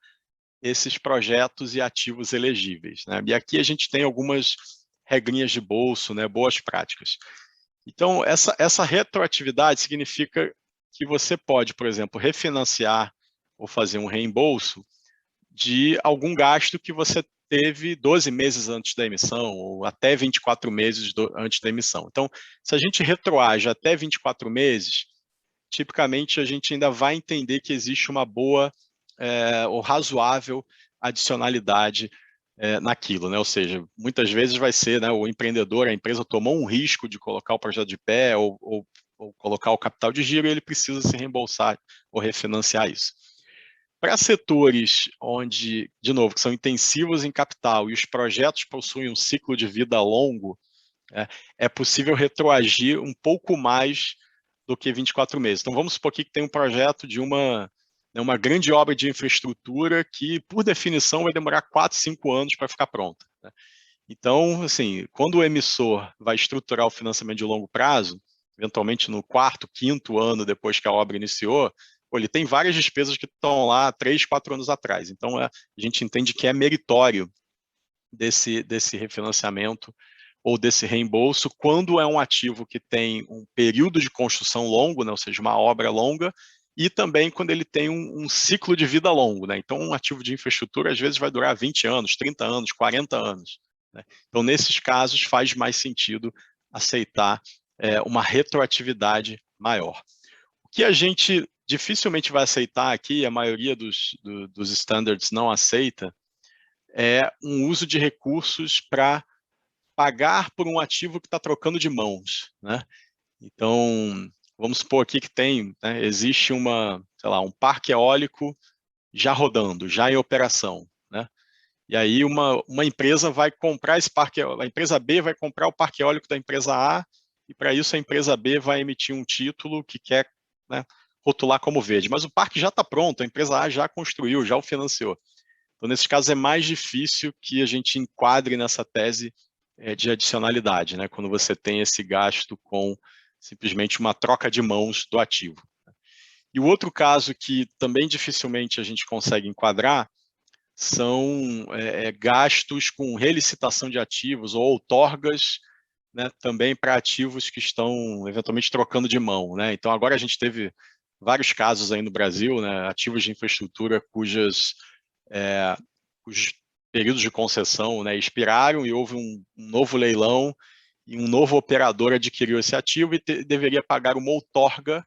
esses projetos e ativos elegíveis, né? E aqui a gente tem algumas regrinhas de bolso, né, boas práticas. Então, essa retroatividade significa que você pode, por exemplo, refinanciar ou fazer um reembolso de algum gasto que você teve 12 meses antes da emissão, ou até 24 meses antes da emissão. Então, se a gente retroage até 24 meses, tipicamente a gente ainda vai entender que existe uma boa ou razoável adicionalidade naquilo, né? Ou seja, muitas vezes vai ser, né, o empreendedor, a empresa tomou um risco de colocar o projeto de pé ou colocar o capital de giro e ele precisa se reembolsar ou refinanciar isso. Para setores onde, de novo, que são intensivos em capital e os projetos possuem um ciclo de vida longo, é possível retroagir um pouco mais do que 24 meses. Então, vamos supor aqui que tem um projeto de uma grande obra de infraestrutura que, por definição, vai demorar 4, 5 anos para ficar pronta, né? Então, assim, quando o emissor vai estruturar o financiamento de longo prazo, eventualmente no 4º, 5º ano depois que a obra iniciou, ele tem várias despesas que estão lá 3, 4 anos atrás. Então, a gente entende que é meritório desse refinanciamento ou desse reembolso quando é um ativo que tem um período de construção longo, né, ou seja, uma obra longa, e também quando ele tem um ciclo de vida longo, né? Então, um ativo de infraestrutura às vezes vai durar 20 anos, 30 anos, 40 anos, né? Então, nesses casos, faz mais sentido aceitar uma retroatividade maior. O que a gente dificilmente vai aceitar aqui, a maioria dos standards não aceita, é um uso de recursos para pagar por um ativo que está trocando de mãos, né? Então, vamos supor aqui que né, existe sei lá, um parque eólico já rodando, já em operação, né? E aí uma empresa vai comprar esse parque, a empresa B vai comprar o parque eólico da empresa A, e para isso a empresa B vai emitir um título que quer, né, rotular como verde. Mas o parque já está pronto, a empresa A já construiu, já o financiou. Então, nesses casos, é mais difícil que a gente enquadre nessa tese de adicionalidade, né, quando você tem esse gasto com simplesmente uma troca de mãos do ativo. E o outro caso que também dificilmente a gente consegue enquadrar são gastos com relicitação de ativos ou outorgas, né, também para ativos que estão eventualmente trocando de mão, né? Então, agora a gente teve vários casos aí no Brasil, né, ativos de infraestrutura cujos períodos de concessão, né, expiraram e houve um novo leilão e um novo operador adquiriu esse ativo e deveria pagar uma outorga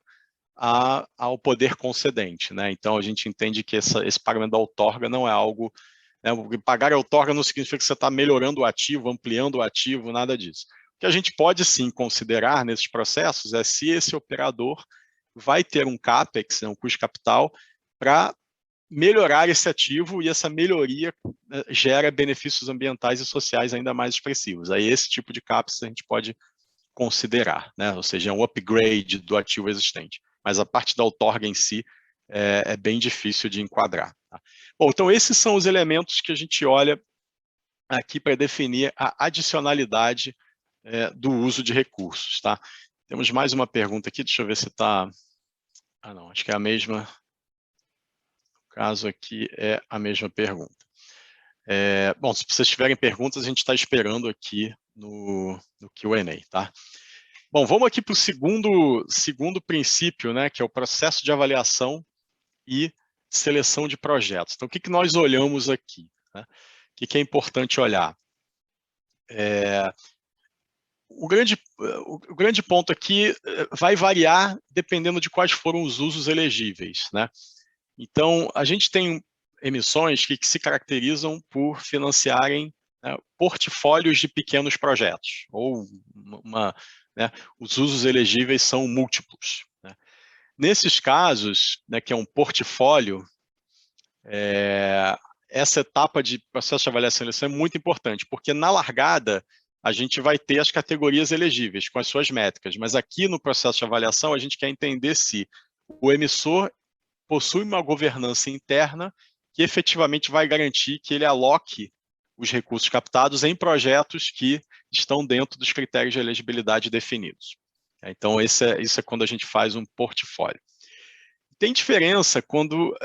ao poder concedente, né? Então, a gente entende que esse pagamento da outorga não é algo, né, pagar a outorga não significa que você está melhorando o ativo, ampliando o ativo, nada disso. O que a gente pode sim considerar nesses processos é se esse operador vai ter um CAPEX, né, um custo de capital, para melhorar esse ativo, e essa melhoria gera benefícios ambientais e sociais ainda mais expressivos. Aí esse tipo de CAPEX a gente pode considerar, né? Ou seja, é um upgrade do ativo existente. Mas a parte da outorga em si é bem difícil de enquadrar. Tá? Bom, então esses são os elementos que a gente olha aqui para definir a adicionalidade do uso de recursos. Tá? Temos mais uma pergunta aqui, deixa eu ver se está... Ah, não, acho que é a mesma... O caso aqui é a mesma pergunta. Bom, se vocês tiverem perguntas, a gente está esperando aqui no Q&A, tá? Bom, vamos aqui para o segundo princípio, né, que é o processo de avaliação e seleção de projetos. Então, o que nós olhamos aqui? Né? O que é importante olhar? O grande ponto aqui vai variar dependendo de quais foram os usos elegíveis, né? Então, a gente tem emissões que se caracterizam por financiarem, né, portfólios de pequenos projetos, ou né, os usos elegíveis são múltiplos. Né? Nesses casos, né, que é um portfólio, essa etapa de processo de avaliação e seleção é muito importante, porque na largada a gente vai ter as categorias elegíveis com as suas métricas, mas aqui no processo de avaliação a gente quer entender se o emissor possui uma governança interna que efetivamente vai garantir que ele aloque os recursos captados em projetos que estão dentro dos critérios de elegibilidade definidos. Então, isso é quando a gente faz um portfólio. Tem diferença quando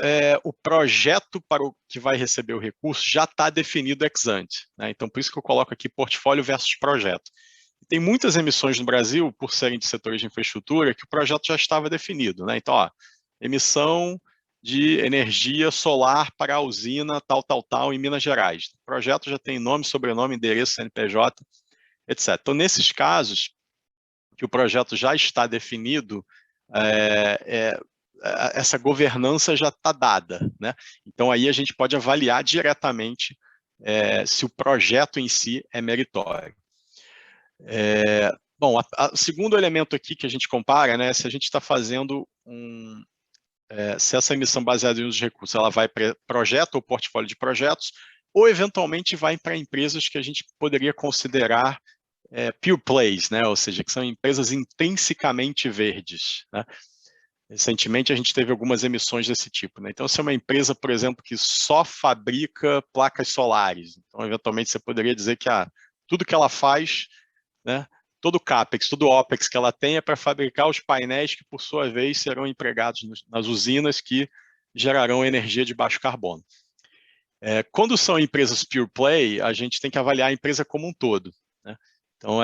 o projeto para o que vai receber o recurso já está definido ex ante. Né? Então, por isso que eu coloco aqui portfólio versus projeto. Tem muitas emissões no Brasil, por serem de setores de infraestrutura, que o projeto já estava definido. Né? Então, ó, emissão de energia solar para a usina tal, em Minas Gerais. O projeto já tem nome, sobrenome, endereço, CNPJ, etc. Então, nesses casos, que o projeto já está definido, essa governança já está dada. Né? Então, aí a gente pode avaliar diretamente se o projeto em si é meritório. Bom, o segundo elemento aqui que a gente compara, né, se a gente está fazendo se essa emissão baseada em uso de recursos, ela vai para projeto ou portfólio de projetos, ou eventualmente vai para empresas que a gente poderia considerar pure plays, né, ou seja, que são empresas intrinsecamente verdes. Né? Recentemente a gente teve algumas emissões desse tipo. Né? Então, se é uma empresa, por exemplo, que só fabrica placas solares, então eventualmente você poderia dizer que tudo que ela faz, né, todo o CAPEX, todo o OPEX que ela tem é para fabricar os painéis que, por sua vez, serão empregados nas usinas que gerarão energia de baixo carbono. Quando são empresas pure play, a gente tem que avaliar a empresa como um todo. Né? Então,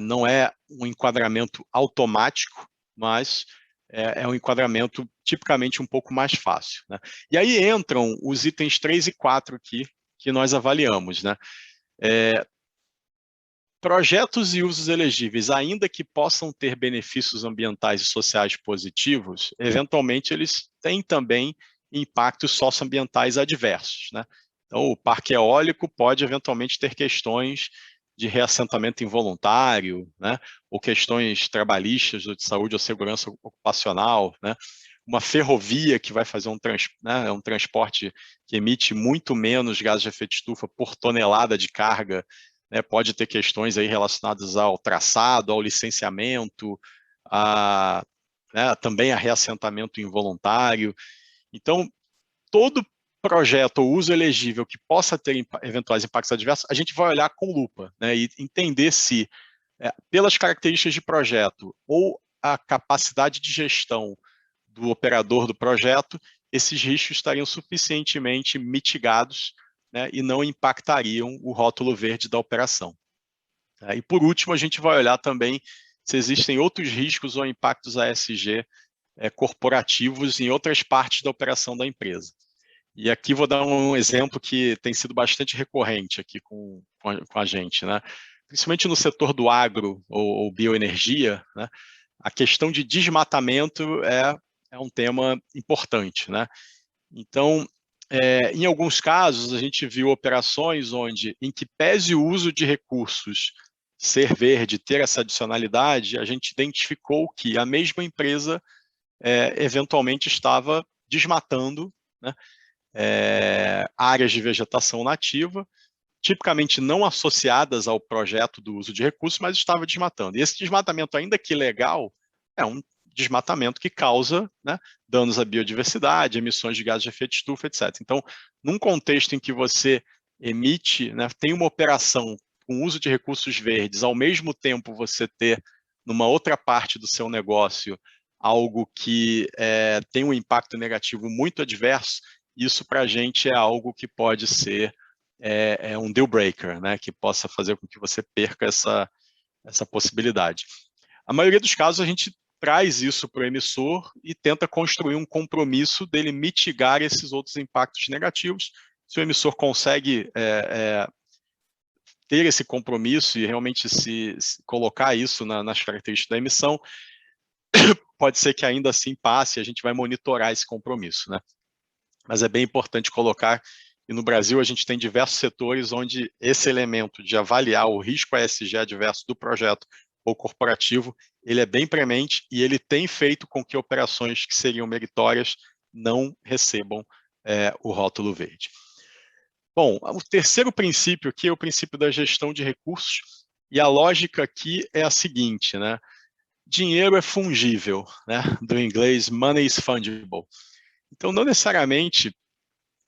não é um enquadramento automático, mas é um enquadramento tipicamente um pouco mais fácil. Né? E aí entram os itens 3 e 4 aqui, que nós avaliamos. Né? projetos e usos elegíveis, ainda que possam ter benefícios ambientais e sociais positivos, eventualmente eles têm também impactos socioambientais adversos, né? Então, o parque eólico pode eventualmente ter questões de reassentamento involuntário, né? Ou questões trabalhistas ou de saúde ou segurança ocupacional, né? Uma ferrovia que vai fazer um transporte que emite muito menos gases de efeito de estufa por tonelada de carga, né? Pode ter questões aí relacionadas ao traçado, ao licenciamento, né, também a reassentamento involuntário. Então, todo projeto ou uso elegível que possa ter eventuais impactos adversos, a gente vai olhar com lupa, né, e entender se, pelas características de projeto ou a capacidade de gestão do operador do projeto, esses riscos estariam suficientemente mitigados, né, e não impactariam o rótulo verde da operação. E por último, a gente vai olhar também se existem outros riscos ou impactos ASG corporativos em outras partes da operação da empresa. E aqui vou dar um exemplo que tem sido bastante recorrente aqui com a gente, né? Principalmente no setor do agro ou bioenergia, né? A questão de desmatamento é um tema importante, né? Então, em alguns casos, a gente viu operações em que pese o uso de recursos ser verde, ter essa adicionalidade, a gente identificou que a mesma empresa eventualmente estava desmatando, né, áreas de vegetação nativa, tipicamente não associadas ao projeto do uso de recursos, mas estava desmatando. E esse desmatamento, ainda que legal, é um desmatamento que causa, né, danos à biodiversidade, emissões de gases de efeito de estufa, etc. Então, num contexto em que você emite, né, tem uma operação com uso de recursos verdes, ao mesmo tempo você ter, numa outra parte do seu negócio, algo que tem um impacto negativo muito adverso, isso para a gente é algo que pode ser um deal breaker, né, que possa fazer com que você perca essa possibilidade. A maioria dos casos a gente traz isso para o emissor e tenta construir um compromisso dele mitigar esses outros impactos negativos. Se o emissor consegue ter esse compromisso e realmente se colocar isso nas características da emissão, pode ser que ainda assim passe, a gente vai monitorar esse compromisso, né? Mas é bem importante colocar que no Brasil a gente tem diversos setores onde esse elemento de avaliar o risco ESG adverso do projeto ou corporativo, ele é bem premente e ele tem feito com que operações que seriam meritórias não recebam o rótulo verde. Bom, o terceiro princípio aqui é o princípio da gestão de recursos, e a lógica aqui é a seguinte, né? Dinheiro é fungível, né? Do inglês money is fungible. Então, não necessariamente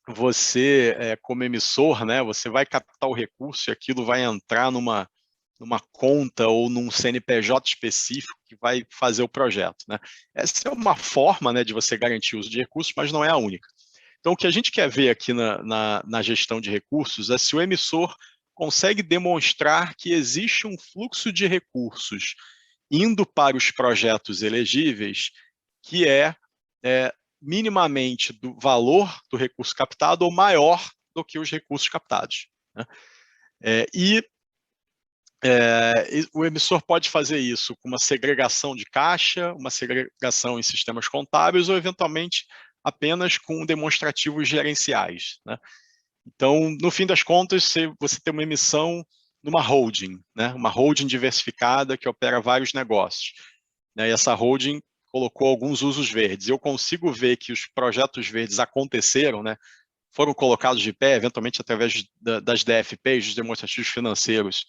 você, como emissor, né, você vai captar o recurso e aquilo vai entrar numa conta ou num CNPJ específico que vai fazer o projeto, né? Essa é uma forma, né, de você garantir o uso de recursos, mas não é a única. Então, o que a gente quer ver aqui na gestão de recursos é se o emissor consegue demonstrar que existe um fluxo de recursos indo para os projetos elegíveis que minimamente do valor do recurso captado ou maior do que os recursos captados, né? O emissor pode fazer isso com uma segregação de caixa, uma segregação em sistemas contábeis ou, eventualmente, apenas com demonstrativos gerenciais, né? Então, no fim das contas, você tem uma emissão numa holding, né? Uma holding diversificada que opera vários negócios, né? E essa holding colocou alguns usos verdes. Eu consigo ver que os projetos verdes aconteceram, né? Foram colocados de pé, eventualmente através das DFPs, dos demonstrativos financeiros,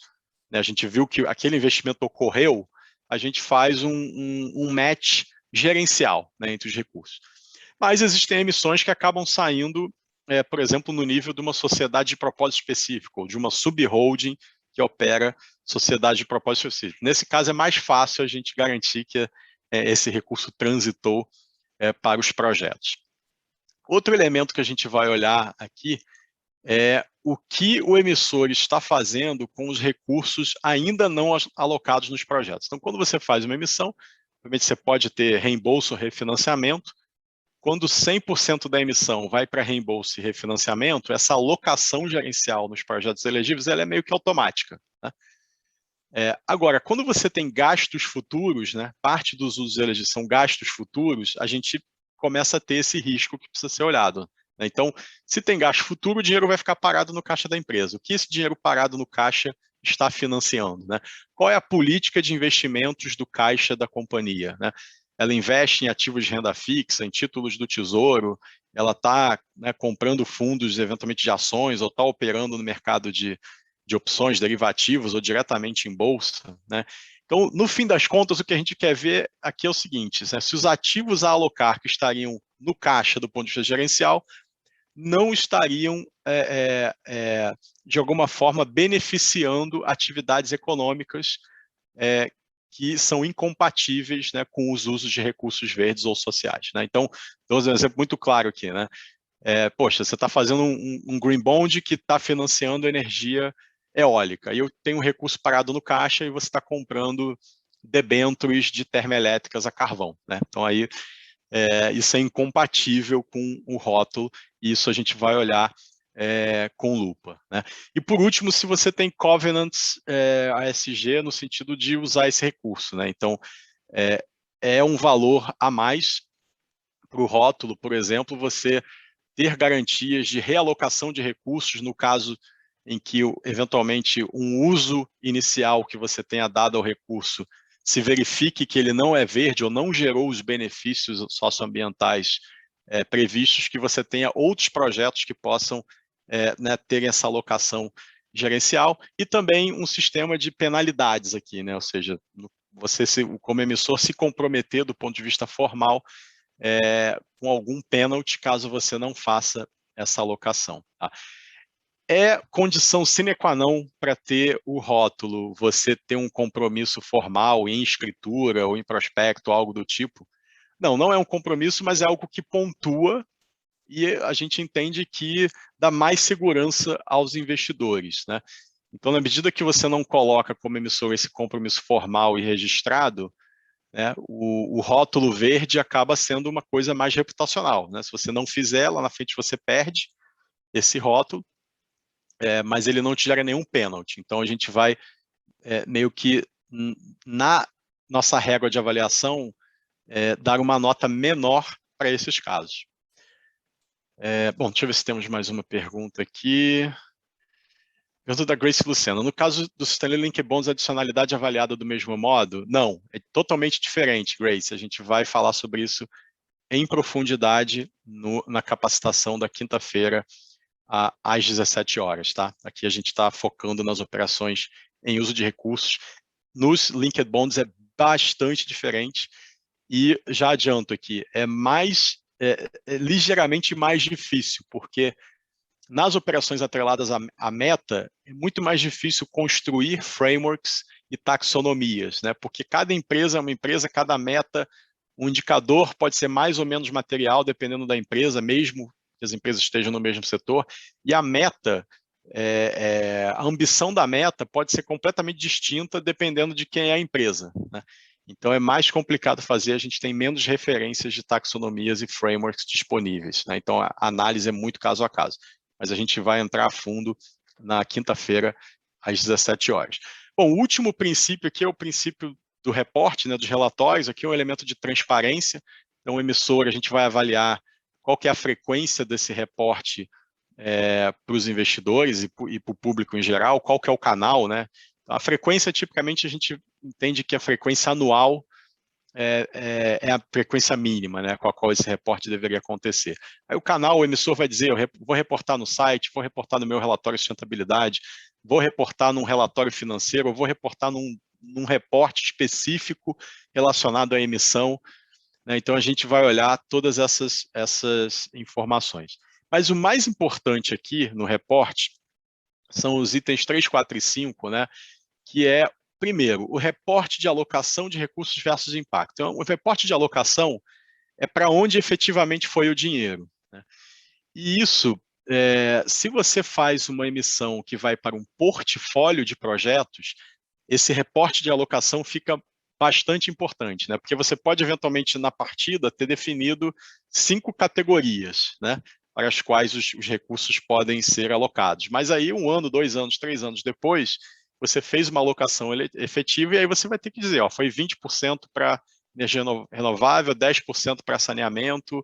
né? A gente viu que aquele investimento ocorreu, a gente faz um match gerencial, né, entre os recursos. Mas existem emissões que acabam saindo, por exemplo, no nível de uma sociedade de propósito específico, ou de uma subholding que opera sociedade de propósito específico. Nesse caso, é mais fácil a gente garantir que esse recurso transitou para os projetos. Outro elemento que a gente vai olhar aqui é o que o emissor está fazendo com os recursos ainda não alocados nos projetos. Então, quando você faz uma emissão, obviamente você pode ter reembolso ou refinanciamento. Quando 100% da emissão vai para reembolso e refinanciamento, essa alocação gerencial nos projetos elegíveis ela é meio que automática, né? Agora, quando você tem gastos futuros, né, parte dos usos eles são gastos futuros, a gente começa a ter esse risco que precisa ser olhado, né? Então, se tem gasto futuro, o dinheiro vai ficar parado no caixa da empresa. O que esse dinheiro parado no caixa está financiando, né? Qual é a política de investimentos do caixa da companhia, né? Ela investe em ativos de renda fixa, em títulos do Tesouro, ela está, né, comprando fundos, eventualmente de ações, ou está operando no mercado de opções, derivativos ou diretamente em bolsa, né? Então, no fim das contas, o que a gente quer ver aqui é o seguinte, né? Se os ativos a alocar que estariam no caixa do ponto de vista gerencial não estariam, de alguma forma, beneficiando atividades econômicas que são incompatíveis, né, com os usos de recursos verdes ou sociais, né? Então, vou dar um exemplo muito claro aqui, né? Poxa, você está fazendo um green bond que está financiando energia eólica, e eu tenho um recurso parado no caixa e você está comprando debêntures de termoelétricas a carvão, né? Então, aí, isso é incompatível com o rótulo, e isso a gente vai olhar com lupa, né? E, por último, se você tem covenants ASG no sentido de usar esse recurso, né? Então, é um valor a mais para o rótulo, por exemplo, você ter garantias de realocação de recursos no caso em que, eventualmente, um uso inicial que você tenha dado ao recurso se verifique que ele não é verde ou não gerou os benefícios socioambientais previstos, que você tenha outros projetos que possam né, ter essa alocação gerencial, e também um sistema de penalidades aqui, né? Ou seja, você, como emissor, se comprometer do ponto de vista formal com algum pênalti caso você não faça essa alocação. Tá? É condição sine qua non para ter o rótulo, você ter um compromisso formal em escritura ou em prospecto, algo do tipo? Não, não é um compromisso, mas é algo que pontua e a gente entende que dá mais segurança aos investidores, né? Então, na medida que você não coloca como emissor esse compromisso formal e registrado, né, o rótulo verde acaba sendo uma coisa mais reputacional, né? Se você não fizer, lá na frente você perde esse rótulo, mas ele não te gera nenhum pênalti. Então, a gente vai meio que, na nossa régua de avaliação, dar uma nota menor para esses casos. Bom, deixa eu ver se temos mais uma pergunta aqui. Pergunta da Grace Luciano. No caso do Stanley Link Bonds, a adicionalidade é avaliada do mesmo modo? Não, é totalmente diferente, Grace. A gente vai falar sobre isso em profundidade na capacitação da quinta-feira às 17 horas, tá? Aqui a gente está focando nas operações em uso de recursos. Nos Linked Bonds é bastante diferente e já adianto aqui, é ligeiramente mais difícil, porque nas operações atreladas à meta, é muito mais difícil construir frameworks e taxonomias, né? Porque cada empresa é uma empresa, cada meta, um indicador pode ser mais ou menos material, dependendo da empresa, mesmo que as empresas estejam no mesmo setor, e a meta, a ambição da meta pode ser completamente distinta dependendo de quem é a empresa, né? Então, é mais complicado fazer, a gente tem menos referências de taxonomias e frameworks disponíveis, né? Então, a análise é muito caso a caso. Mas a gente vai entrar a fundo na quinta-feira, às 17 horas. Bom, o último princípio aqui é o princípio do reporte, né, dos relatórios. Aqui é um elemento de transparência. Então, o emissor, a gente vai avaliar qual que é a frequência desse reporte para os investidores e para o público em geral, qual que é o canal, né? A frequência, tipicamente, a gente entende que a frequência anual é a frequência mínima, né, com a qual esse reporte deveria acontecer. Aí o canal, o emissor vai dizer, eu vou reportar no site, vou reportar no meu relatório de sustentabilidade, vou reportar num relatório financeiro, eu vou reportar num reporte específico relacionado à emissão, né? Então, a gente vai olhar todas essas informações. Mas o mais importante aqui no reporte são os itens 3, 4 e 5, né, que é, primeiro, o reporte de alocação de recursos versus impacto. Então, o reporte de alocação é para onde efetivamente foi o dinheiro, né? E isso, se você faz uma emissão que vai para um portfólio de projetos, esse reporte de alocação fica bastante importante, né? Porque você pode, eventualmente, na partida, ter definido 5 categorias, né, para as quais os recursos podem ser alocados. Mas aí, 1 ano, 2 anos, 3 anos depois, você fez uma alocação efetiva e aí você vai ter que dizer, ó, foi 20% para energia renovável, 10% para saneamento,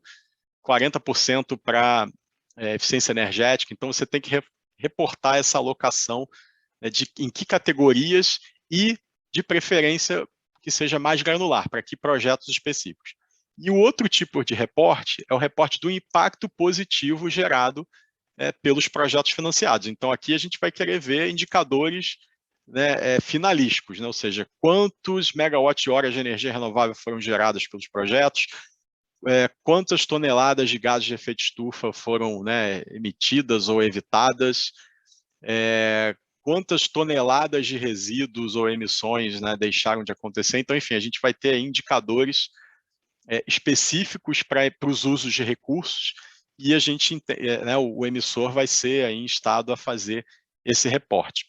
40% para eficiência energética. Então, você tem que reportar essa alocação, né, em que categorias e, de preferência, que seja mais granular, para que projetos específicos. E o outro tipo de reporte é o reporte do impacto positivo gerado pelos projetos financiados. Então, aqui a gente vai querer ver indicadores, né, finalísticos, né? Ou seja, quantos megawatt-horas de energia renovável foram geradas pelos projetos, quantas toneladas de gases de efeito estufa foram, né, emitidas ou evitadas, quantas toneladas de resíduos ou emissões, né, deixaram de acontecer. Então, enfim, a gente vai ter indicadores específicos para os usos de recursos e a gente, né, o emissor vai ser aí instado a fazer esse reporte.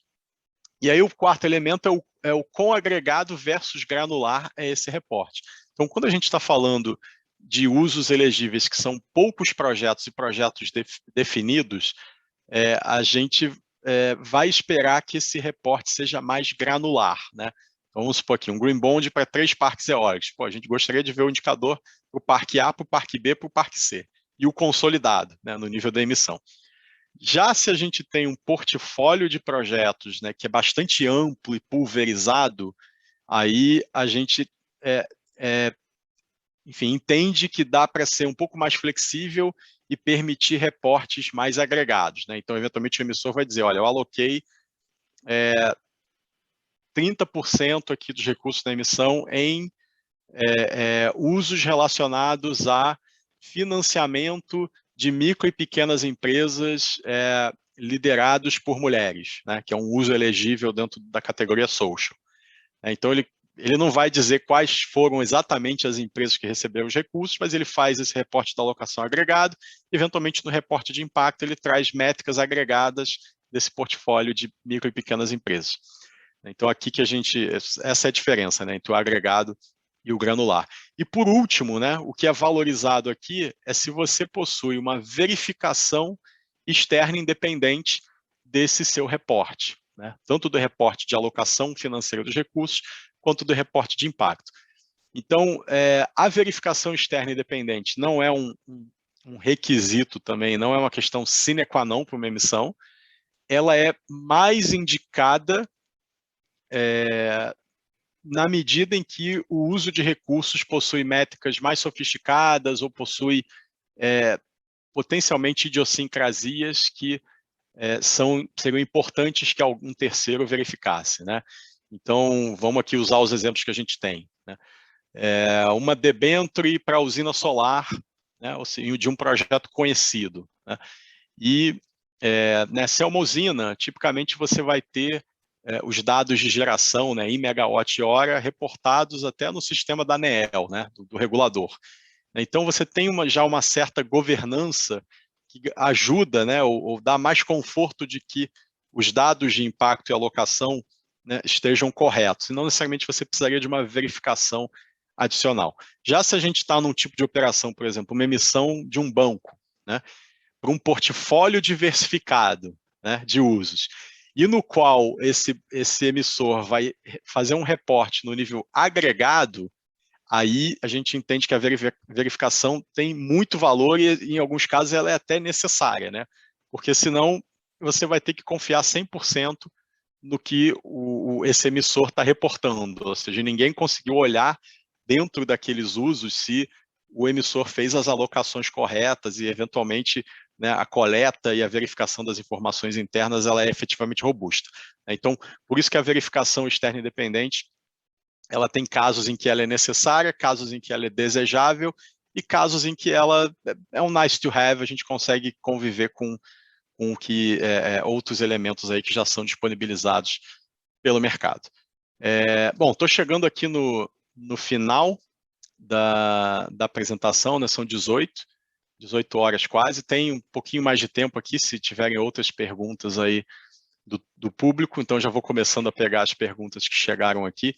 E aí o quarto elemento é o quão agregado versus granular é esse reporte. Então, quando a gente está falando de usos elegíveis que são poucos projetos e projetos definidos, a gente vai esperar que esse reporte seja mais granular, né? Então, vamos supor aqui, um Green Bond para 3 parques eólicos. Pô, a gente gostaria de ver o indicador para o parque A, para o parque B, para o parque C. E o consolidado, né, no nível da emissão. Já se a gente tem um portfólio de projetos, né, que é bastante amplo e pulverizado, aí a gente, enfim, entende que dá para ser um pouco mais flexível e permitir reportes mais agregados, né? Então, eventualmente, o emissor vai dizer, olha, eu aloquei 30% aqui dos recursos da emissão em usos relacionados a financiamento de micro e pequenas empresas liderados por mulheres, né, que é um uso elegível dentro da categoria social. Então, ele não vai dizer quais foram exatamente as empresas que receberam os recursos, mas ele faz esse reporte da alocação agregado, eventualmente no reporte de impacto ele traz métricas agregadas desse portfólio de micro e pequenas empresas. Então, aqui que essa é a diferença, né, entre o agregado e o granular. E por último, né, o que é valorizado aqui é se você possui uma verificação externa independente desse seu reporte, né, tanto do reporte de alocação financeira dos recursos, quanto do reporte de impacto. Então, a verificação externa independente não é um requisito também, não é uma questão sine qua non para uma emissão, ela é mais indicada na medida em que o uso de recursos possui métricas mais sofisticadas ou possui potencialmente idiosincrasias que seriam importantes que algum terceiro verificasse, né? Então, vamos aqui usar os exemplos que a gente tem, né? Uma debênture para a usina solar, né, ou seja, de um projeto conhecido, né? E se é uma usina, tipicamente você vai ter os dados de geração, né, em megawatt-hora reportados até no sistema da ANEEL, né, do regulador. Então, você tem já uma certa governança que ajuda, né, ou dá mais conforto de que os dados de impacto e alocação, né, estejam corretos. E não necessariamente você precisaria de uma verificação adicional. Já se a gente está num tipo de operação, por exemplo, uma emissão de um banco, né, para um portfólio diversificado, né, de usos, e no qual esse emissor vai fazer um reporte no nível agregado, aí a gente entende que a verificação tem muito valor e, em alguns casos, ela é até necessária, né? Porque senão você vai ter que confiar 100% no que esse emissor está reportando, ou seja, ninguém conseguiu olhar dentro daqueles usos se o emissor fez as alocações corretas e, eventualmente, né, a coleta e a verificação das informações internas ela é efetivamente robusta. Então, por isso que a verificação externa independente ela tem casos em que ela é necessária, casos em que ela é desejável e casos em que ela é um nice to have, a gente consegue conviver com que outros elementos aí que já são disponibilizados pelo mercado. Bom, estou chegando aqui no final da apresentação, né, são 18 horas quase, tem um pouquinho mais de tempo aqui, se tiverem outras perguntas aí do público, então já vou começando a pegar as perguntas que chegaram aqui.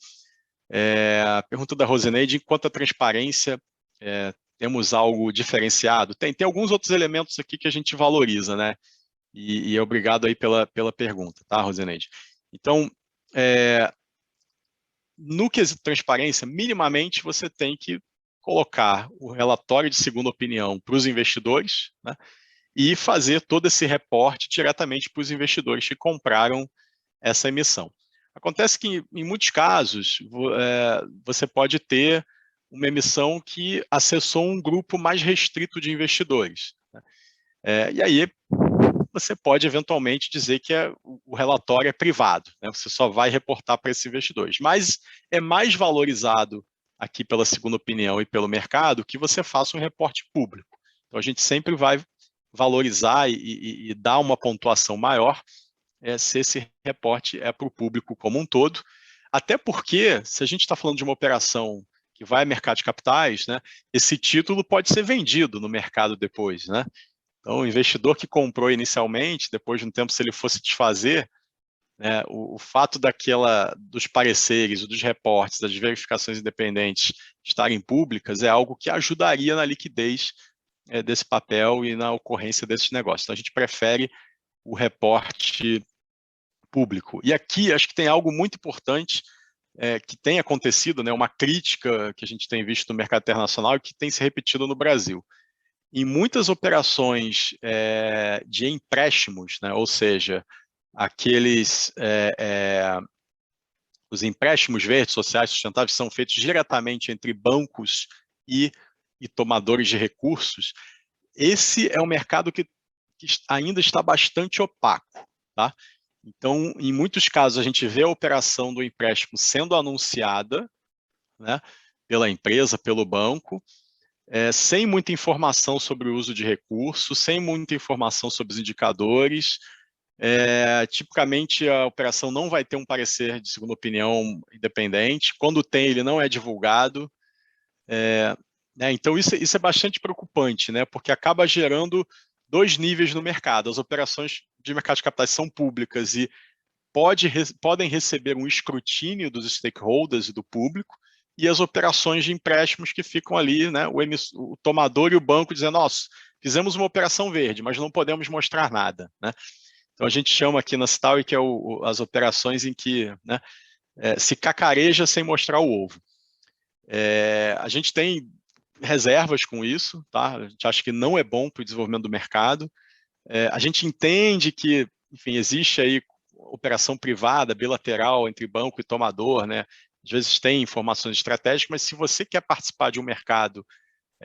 A pergunta da Rosineide, quanto à transparência, temos algo diferenciado? Tem alguns outros elementos aqui que a gente valoriza, né? E obrigado aí pela pergunta, tá, Rosineide? Então, no quesito de transparência, minimamente você tem que colocar o relatório de segunda opinião para os investidores, né, e fazer todo esse reporte diretamente para os investidores que compraram essa emissão. Acontece que, em muitos casos, você pode ter uma emissão que acessou um grupo mais restrito de investidores, né? E aí você pode eventualmente dizer que o relatório é privado, né? Você só vai reportar para esses investidores. Mas é mais valorizado aqui pela segunda opinião e pelo mercado que você faça um reporte público. Então a gente sempre vai valorizar e dar uma pontuação maior se esse reporte é para o público como um todo. Até porque, se a gente está falando de uma operação que vai ao mercado de capitais, né, esse título pode ser vendido no mercado depois, né? Então, o investidor que comprou inicialmente, depois de um tempo, se ele fosse desfazer, né, o fato dos pareceres, dos reportes, das verificações independentes estarem públicas é algo que ajudaria na liquidez desse papel e na ocorrência desses negócios. Então, a gente prefere o reporte público. E aqui, acho que tem algo muito importante que tem acontecido, né, uma crítica que a gente tem visto no mercado internacional e que tem se repetido no Brasil. Em muitas operações de empréstimos, né, ou seja, os empréstimos verdes, sociais, sustentáveis, são feitos diretamente entre bancos e tomadores de recursos, esse é um mercado que ainda está bastante opaco, tá? Então, em muitos casos, a gente vê a operação do empréstimo sendo anunciada, né, pela empresa, pelo banco, sem muita informação sobre o uso de recursos, sem muita informação sobre os indicadores. Tipicamente, a operação não vai ter um parecer de segunda opinião independente. Quando tem, ele não é divulgado. Então, isso é bastante preocupante, né, porque acaba gerando dois níveis no mercado. As operações de mercado de capitais são públicas e podem receber um escrutínio dos stakeholders e do público, e as operações de empréstimos que ficam ali, né, o tomador e o banco dizendo, nossa, fizemos uma operação verde, mas não podemos mostrar nada, né? Então a gente chama aqui na Citaui que é as operações em que, né, se cacareja sem mostrar o ovo. A gente tem reservas com isso, tá? A gente acha que não é bom para o desenvolvimento do mercado. A gente entende que, enfim, existe aí operação privada, bilateral, entre banco e tomador, né? Às vezes tem informações estratégicas, mas se você quer participar de um mercado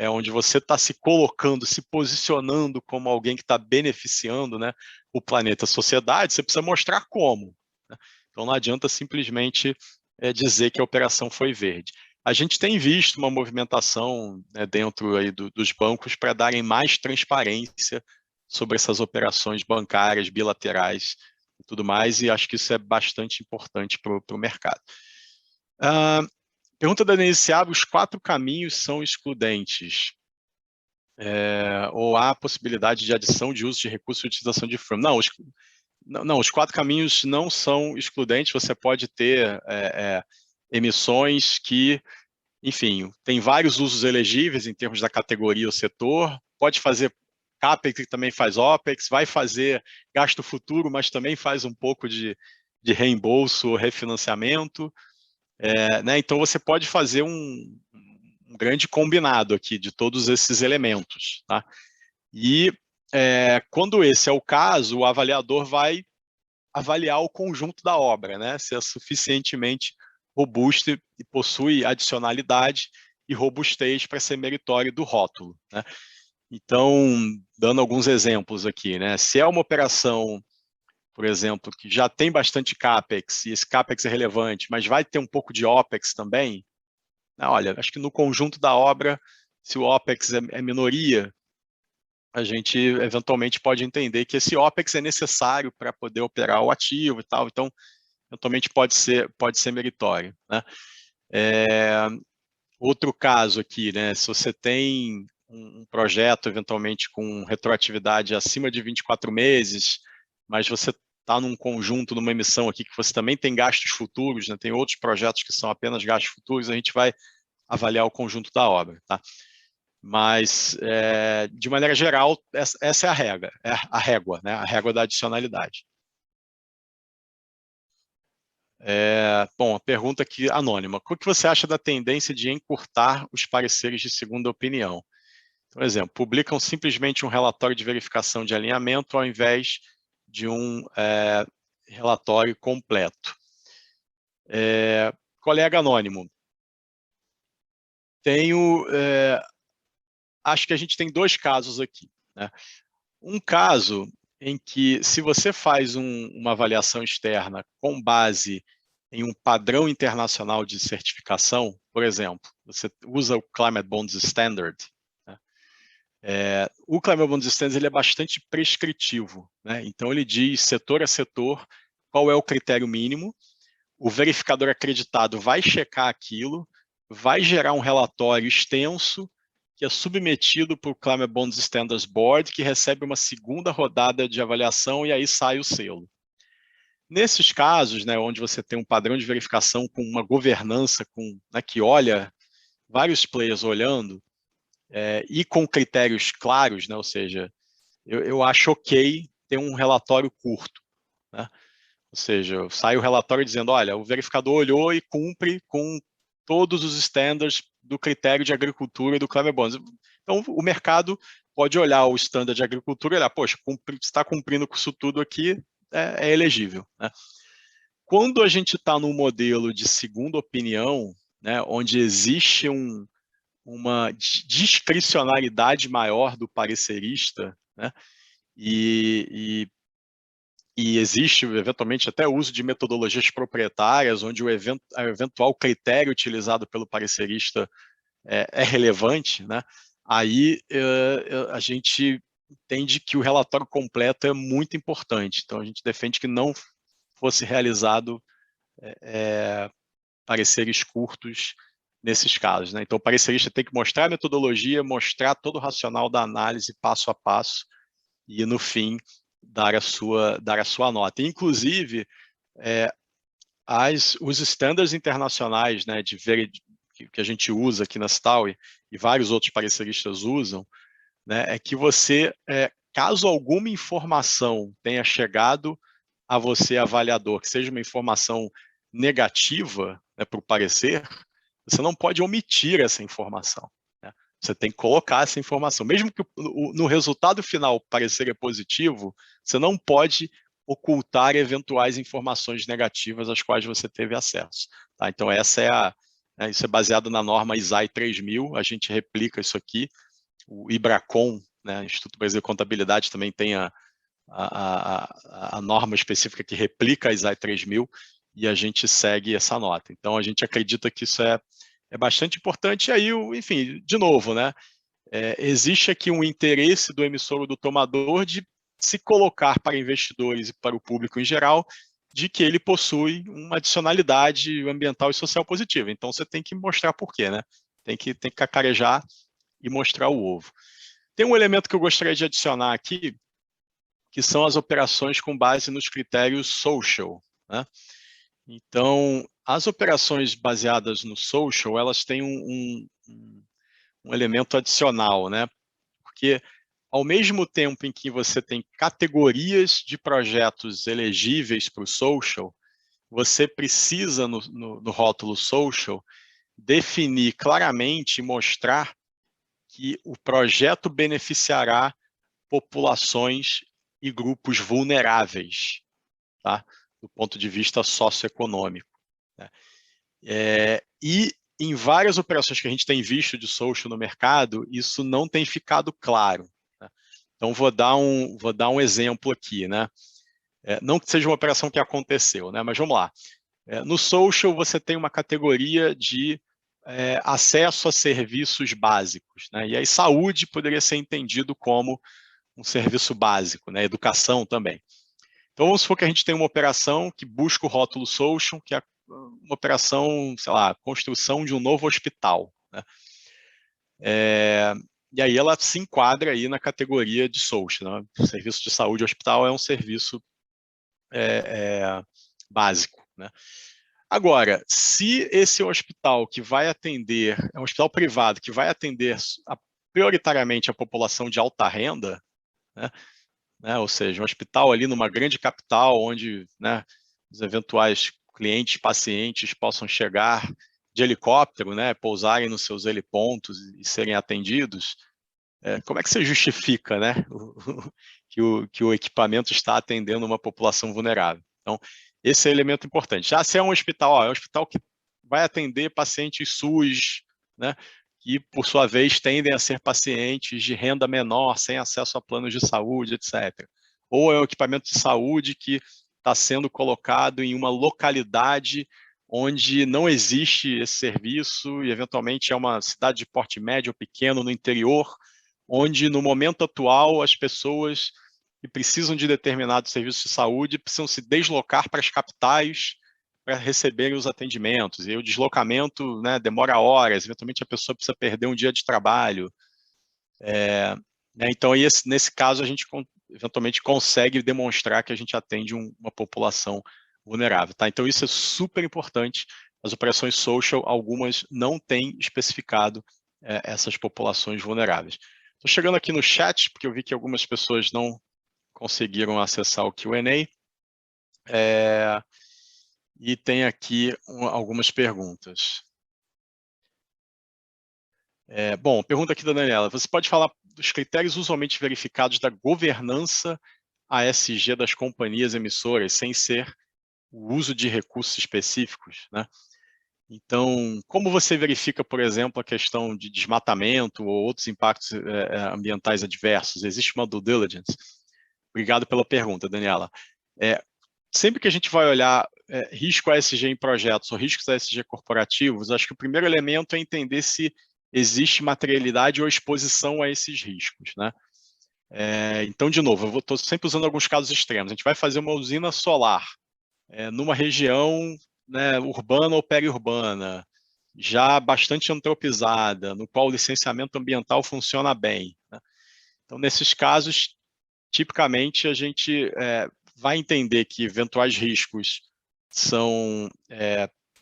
onde você está se colocando, se posicionando como alguém que está beneficiando, né, o planeta, a sociedade, você precisa mostrar como, né? Então não adianta simplesmente dizer que a operação foi verde. A gente tem visto uma movimentação, né, dentro aí dos bancos para darem mais transparência sobre essas operações bancárias, bilaterais e tudo mais, e acho que isso é bastante importante para o mercado. Pergunta da Denise Seabra, os 4 caminhos são excludentes? Ou há possibilidade de adição de uso de recursos e utilização de firma? Não, os 4 caminhos não são excludentes, você pode ter emissões que, enfim, tem vários usos elegíveis em termos da categoria ou setor, pode fazer CAPEX, que também faz OPEX, vai fazer gasto futuro, mas também faz um pouco de reembolso ou refinanciamento, né? Então você pode fazer um grande combinado aqui de todos esses elementos, tá? E quando esse é o caso, o avaliador vai avaliar o conjunto da obra, né? Se é suficientemente robusto e possui adicionalidade e robustez para ser meritório do rótulo, né? Então, dando alguns exemplos aqui, né? Se é uma operação, por exemplo, que já tem bastante CAPEX, e esse CAPEX é relevante, mas vai ter um pouco de OPEX também, olha, acho que no conjunto da obra, se o OPEX é minoria, a gente eventualmente pode entender que esse OPEX é necessário para poder operar o ativo e tal, então, eventualmente pode ser meritório, né? Outro caso aqui, né, se você tem um projeto, eventualmente, com retroatividade acima de 24 meses, mas você está num conjunto, numa emissão aqui, que você também tem gastos futuros, né, tem outros projetos que são apenas gastos futuros, a gente vai avaliar o conjunto da obra, tá? Mas, de maneira geral, essa é a régua, né, a régua da adicionalidade. Bom, a pergunta aqui anônima. O que você acha da tendência de encurtar os pareceres de segunda opinião? Por exemplo, publicam simplesmente um relatório de verificação de alinhamento ao invés de um relatório completo. Colega anônimo, acho que a gente tem dois casos aqui, né? Um caso em que, se você faz uma avaliação externa com base em um padrão internacional de certificação, por exemplo, você usa o Climate Bonds Standard, né? O Climate Bonds Standard ele é bastante prescritivo, né? Então ele diz setor a setor qual é o critério mínimo, o verificador acreditado vai checar aquilo, vai gerar um relatório extenso que é submetido para o Climate Bonds Standards Board, que recebe uma segunda rodada de avaliação e aí sai o selo. Nesses casos, né, onde você tem um padrão de verificação com uma governança né, que olha vários players olhando e com critérios claros, né, ou seja, eu acho ok ter um relatório curto, né? Ou seja, sai o relatório dizendo, olha, o verificador olhou e cumpre com todos os standards do critério de agricultura e do Climate Bonds. Então, o mercado pode olhar o standard de agricultura e olhar, poxa, está cumprindo com isso tudo aqui, é elegível, né? Quando a gente está num modelo de segunda opinião, né, onde existe uma discricionalidade maior do parecerista, né, e existe, eventualmente, até o uso de metodologias proprietárias, onde o eventual critério utilizado pelo parecerista é relevante, né? Aí a gente entende que o relatório completo é muito importante. Então, a gente defende que não fosse realizado pareceres curtos nesses casos, né? Então, o parecerista tem que mostrar a metodologia, mostrar todo o racional da análise passo a passo e, no fim, dar a sua nota. Inclusive, os estándares internacionais, né, que a gente usa aqui na Staui e vários outros pareceristas usam, né, é que você, caso alguma informação tenha chegado a você, avaliador, que seja uma informação negativa, né, para o parecer, você não pode omitir essa informação, né? Você tem que colocar essa informação. Mesmo que no resultado final o parecer é positivo, você não pode ocultar eventuais informações negativas às quais você teve acesso, tá? Então, isso é baseado na norma ISAE 3000, a gente replica isso aqui. O IBRACON, né, Instituto Brasileiro de Contabilidade, também tem a norma específica que replica a ISAE 3000 e a gente segue essa nota. Então, a gente acredita que isso é bastante importante. E aí, enfim, de novo, né, existe aqui um interesse do emissor ou do tomador de se colocar para investidores e para o público em geral, de que ele possui uma adicionalidade ambiental e social positiva. Então, você tem que mostrar por quê, né? Tem que cacarejar e mostrar o ovo. Tem um elemento que eu gostaria de adicionar aqui, que são as operações com base nos critérios social, né? Então, as operações baseadas no social, elas têm um elemento adicional, né? Porque, ao mesmo tempo em que você tem categorias de projetos elegíveis para o social, você precisa, no rótulo social, definir claramente e mostrar que o projeto beneficiará populações e grupos vulneráveis, tá? Do ponto de vista socioeconômico, né? E em várias operações que a gente tem visto de social no mercado, isso não tem ficado claro, né? Então, vou dar um exemplo aqui, né? Não que seja uma operação que aconteceu, né? Mas vamos lá. No social, você tem uma categoria de acesso a serviços básicos, né? E aí, saúde poderia ser entendido como um serviço básico, né? Educação também. Então, vamos supor que a gente tem uma operação que busca o rótulo social, que é uma operação, sei lá, construção de um novo hospital, né? E aí ela se enquadra aí na categoria de social, né? O serviço de saúde hospital é um serviço básico, né? Agora, se esse hospital que vai atender, é um hospital privado que vai atender prioritariamente a população de alta renda, né, ou seja, um hospital ali numa grande capital onde, né, os eventuais clientes, pacientes possam chegar de helicóptero, né, pousarem nos seus helipontos e serem atendidos, como é que você justifica, né, que o equipamento está atendendo uma população vulnerável? Então, esse é um elemento importante. Já se é um hospital, é um hospital que vai atender pacientes SUS, né, que, por sua vez, tendem a ser pacientes de renda menor, sem acesso a planos de saúde, etc. Ou é um equipamento de saúde que está sendo colocado em uma localidade onde não existe esse serviço e, eventualmente, é uma cidade de porte médio ou pequeno no interior, onde, no momento atual, as pessoas que precisam de determinados serviços de saúde precisam se deslocar para as capitais para receberem os atendimentos. E o deslocamento, né, demora horas, eventualmente a pessoa precisa perder um dia de trabalho. Né, então, nesse caso, a gente eventualmente consegue demonstrar que a gente atende uma população vulnerável. Tá? Então, isso é super importante. As operações social, algumas não têm especificado essas populações vulneráveis. Estou chegando aqui no chat, porque eu vi que algumas pessoas não conseguiram acessar o Q&A. E tem aqui algumas perguntas. Bom, pergunta aqui da Daniela. Você pode falar dos critérios usualmente verificados da governança ASG das companhias emissoras, sem ser o uso de recursos específicos, né? Então, como você verifica, por exemplo, a questão de desmatamento ou outros impactos ambientais adversos? Existe uma due diligence? Obrigado pela pergunta, Daniela. Sempre que a gente vai olhar risco ASG em projetos ou riscos ASG corporativos, acho que o primeiro elemento é entender se existe materialidade ou exposição a esses riscos, né? Então, de novo, eu estou sempre usando alguns casos extremos. A gente vai fazer uma usina solar numa região, né, urbana ou periurbana, já bastante antropizada, no qual o licenciamento ambiental funciona bem, né? Então, nesses casos, tipicamente, a gente vai entender que eventuais riscos são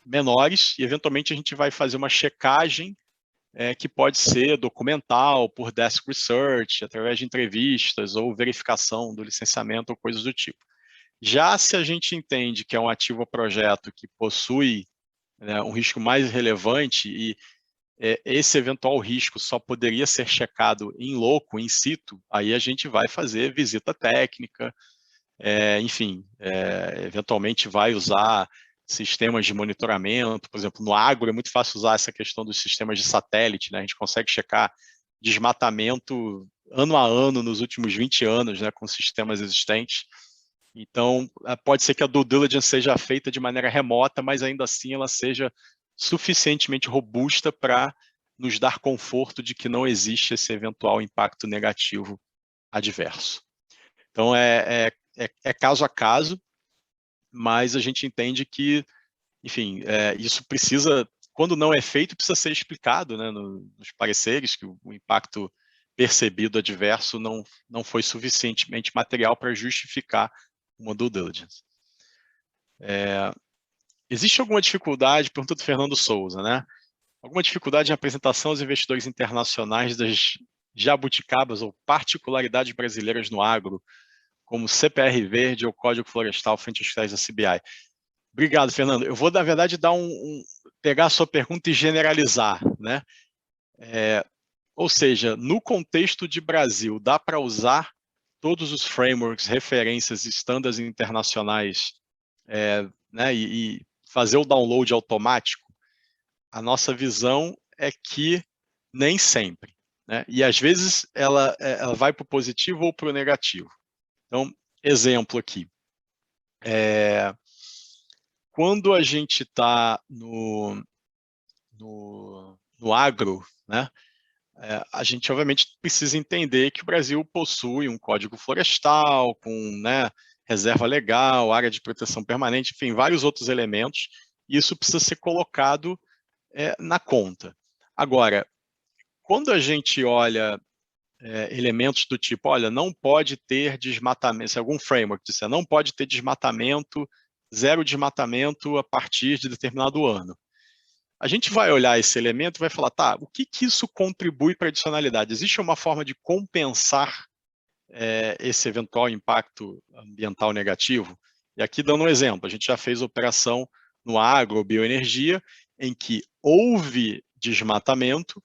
menores e, eventualmente, a gente vai fazer uma checagem que pode ser documental, por desk research, através de entrevistas ou verificação do licenciamento ou coisas do tipo. Já se a gente entende que é um ativo a projeto que possui um risco mais relevante e esse eventual risco só poderia ser checado em loco, in situ, aí a gente vai fazer visita técnica, enfim, eventualmente vai usar sistemas de monitoramento. Por exemplo, no agro é muito fácil usar essa questão dos sistemas de satélite, né? A gente consegue checar desmatamento ano a ano nos últimos 20 anos, né, com sistemas existentes. Então, pode ser que a due diligence seja feita de maneira remota, mas ainda assim ela seja suficientemente robusta para nos dar conforto de que não existe esse eventual impacto negativo adverso. Então, é caso a caso, mas a gente entende que, enfim, isso precisa, quando não é feito, precisa ser explicado, né, nos pareceres, que o impacto percebido adverso não foi suficientemente material para justificar uma due diligence. Existe alguma dificuldade, pergunta do Fernando Souza, né? Alguma dificuldade em apresentação aos investidores internacionais das jabuticabas ou particularidades brasileiras no agro, como CPR verde ou Código Florestal frente aos critérios da CBI? Obrigado, Fernando. Eu vou, na verdade, pegar a sua pergunta e generalizar, né? Ou seja, no contexto de Brasil, dá para usar todos os frameworks, referências e estándares internacionais, né, e fazer o download automático? A nossa visão é que nem sempre, né? E às vezes ela vai para o positivo ou para o negativo. Então, exemplo aqui. Quando a gente está no agro, né, a gente obviamente precisa entender que o Brasil possui um código florestal, com, né, reserva legal, área de proteção permanente, enfim, vários outros elementos, e isso precisa ser colocado na conta. Agora, quando a gente olha elementos do tipo, olha, não pode ter desmatamento, se algum framework disser, não pode ter desmatamento, zero desmatamento a partir de determinado ano. A gente vai olhar esse elemento e vai falar, tá, o que isso contribui para a adicionalidade? Existe uma forma de compensar esse eventual impacto ambiental negativo? E aqui, dando um exemplo, a gente já fez operação no agro ou bioenergia, em que houve desmatamento,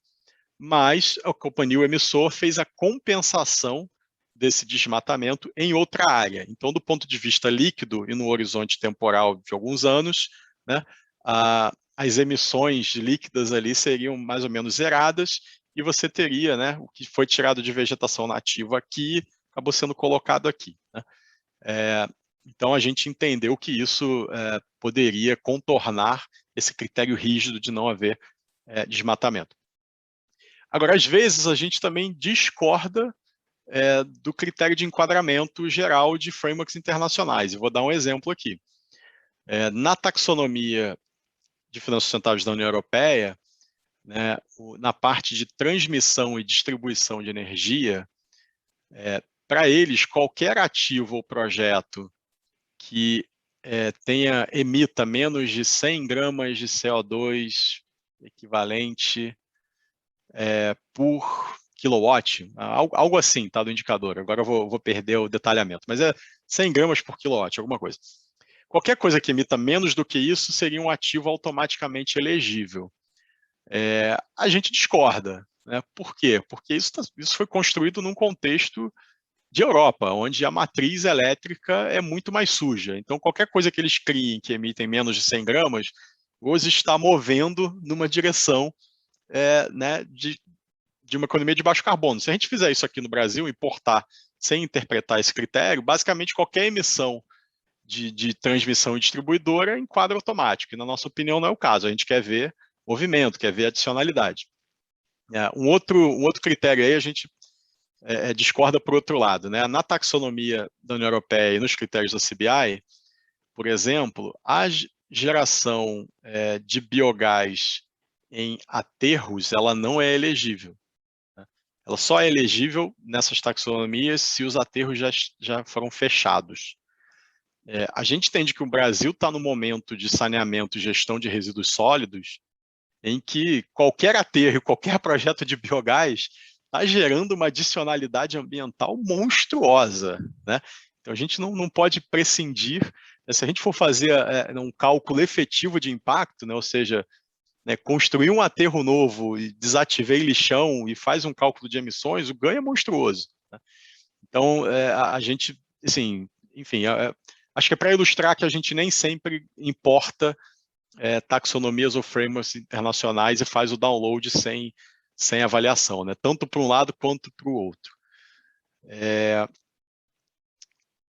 mas a companhia, o emissor, fez a compensação desse desmatamento em outra área. Então, do ponto de vista líquido e no horizonte temporal de alguns anos, né, as emissões líquidas ali seriam mais ou menos zeradas e você teria, né, o que foi tirado de vegetação nativa aqui, acabou sendo colocado aqui, né? Então, a gente entendeu que isso poderia contornar esse critério rígido de não haver desmatamento. Agora, às vezes, a gente também discorda do critério de enquadramento geral de frameworks internacionais. Eu vou dar um exemplo aqui. Na taxonomia de finanças sustentáveis da União Europeia, né, na parte de transmissão e distribuição de energia, para eles, qualquer ativo ou projeto que emita menos de 100 gramas de CO2 equivalente por quilowatt, algo assim, tá, do indicador. Agora eu vou perder o detalhamento, mas é 100 gramas por quilowatt, alguma coisa. Qualquer coisa que emita menos do que isso seria um ativo automaticamente elegível. A gente discorda, né? Por quê? Porque isso foi construído num contexto de Europa, onde a matriz elétrica é muito mais suja. Então, qualquer coisa que eles criem que emitem menos de 100 gramas, os está movendo numa direção né, de uma economia de baixo carbono. Se a gente fizer isso aqui no Brasil, importar sem interpretar esse critério, basicamente qualquer emissão de transmissão e distribuidora enquadra automático. E, na nossa opinião, não é o caso. A gente quer ver movimento, quer ver adicionalidade. Um outro critério aí, a gente discorda por outro lado, né? Na taxonomia da União Europeia e nos critérios da CBI, por exemplo, a geração de biogás em aterros, ela não é elegível. Né? Ela só é elegível nessas taxonomias se os aterros já foram fechados. A gente entende que o Brasil está no momento de saneamento e gestão de resíduos sólidos, em que qualquer aterro, qualquer projeto de biogás está gerando uma adicionalidade ambiental monstruosa, né? Então, a gente não pode prescindir, né? Se a gente for fazer um cálculo efetivo de impacto, né? Ou seja, né, construir um aterro novo e desativei lixão e faz um cálculo de emissões, o ganho é monstruoso. Né? Então, a gente, assim, enfim, acho que é para ilustrar que a gente nem sempre importa taxonomias ou frameworks internacionais e faz o download sem avaliação, né? Tanto para um lado quanto para o outro.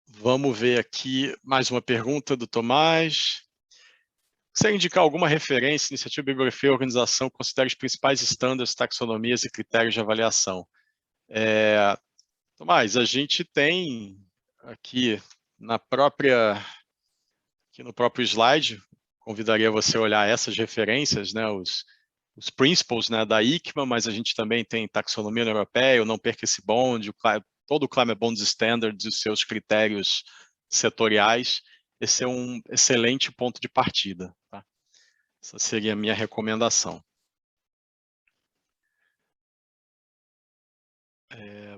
Vamos ver aqui mais uma pergunta do Tomás. Consegue indicar alguma referência, iniciativa, bibliografia ou organização que considere os principais estándares, taxonomias e critérios de avaliação? Tomás, a gente tem aqui no próprio slide, convidaria você a olhar essas referências, né, os principles, né, da ICMA, mas a gente também tem taxonomia europeia, o Não Perca Esse Bond, todo o Climate Bonds Standards e os seus critérios setoriais. Esse é um excelente ponto de partida. Tá? Essa seria a minha recomendação.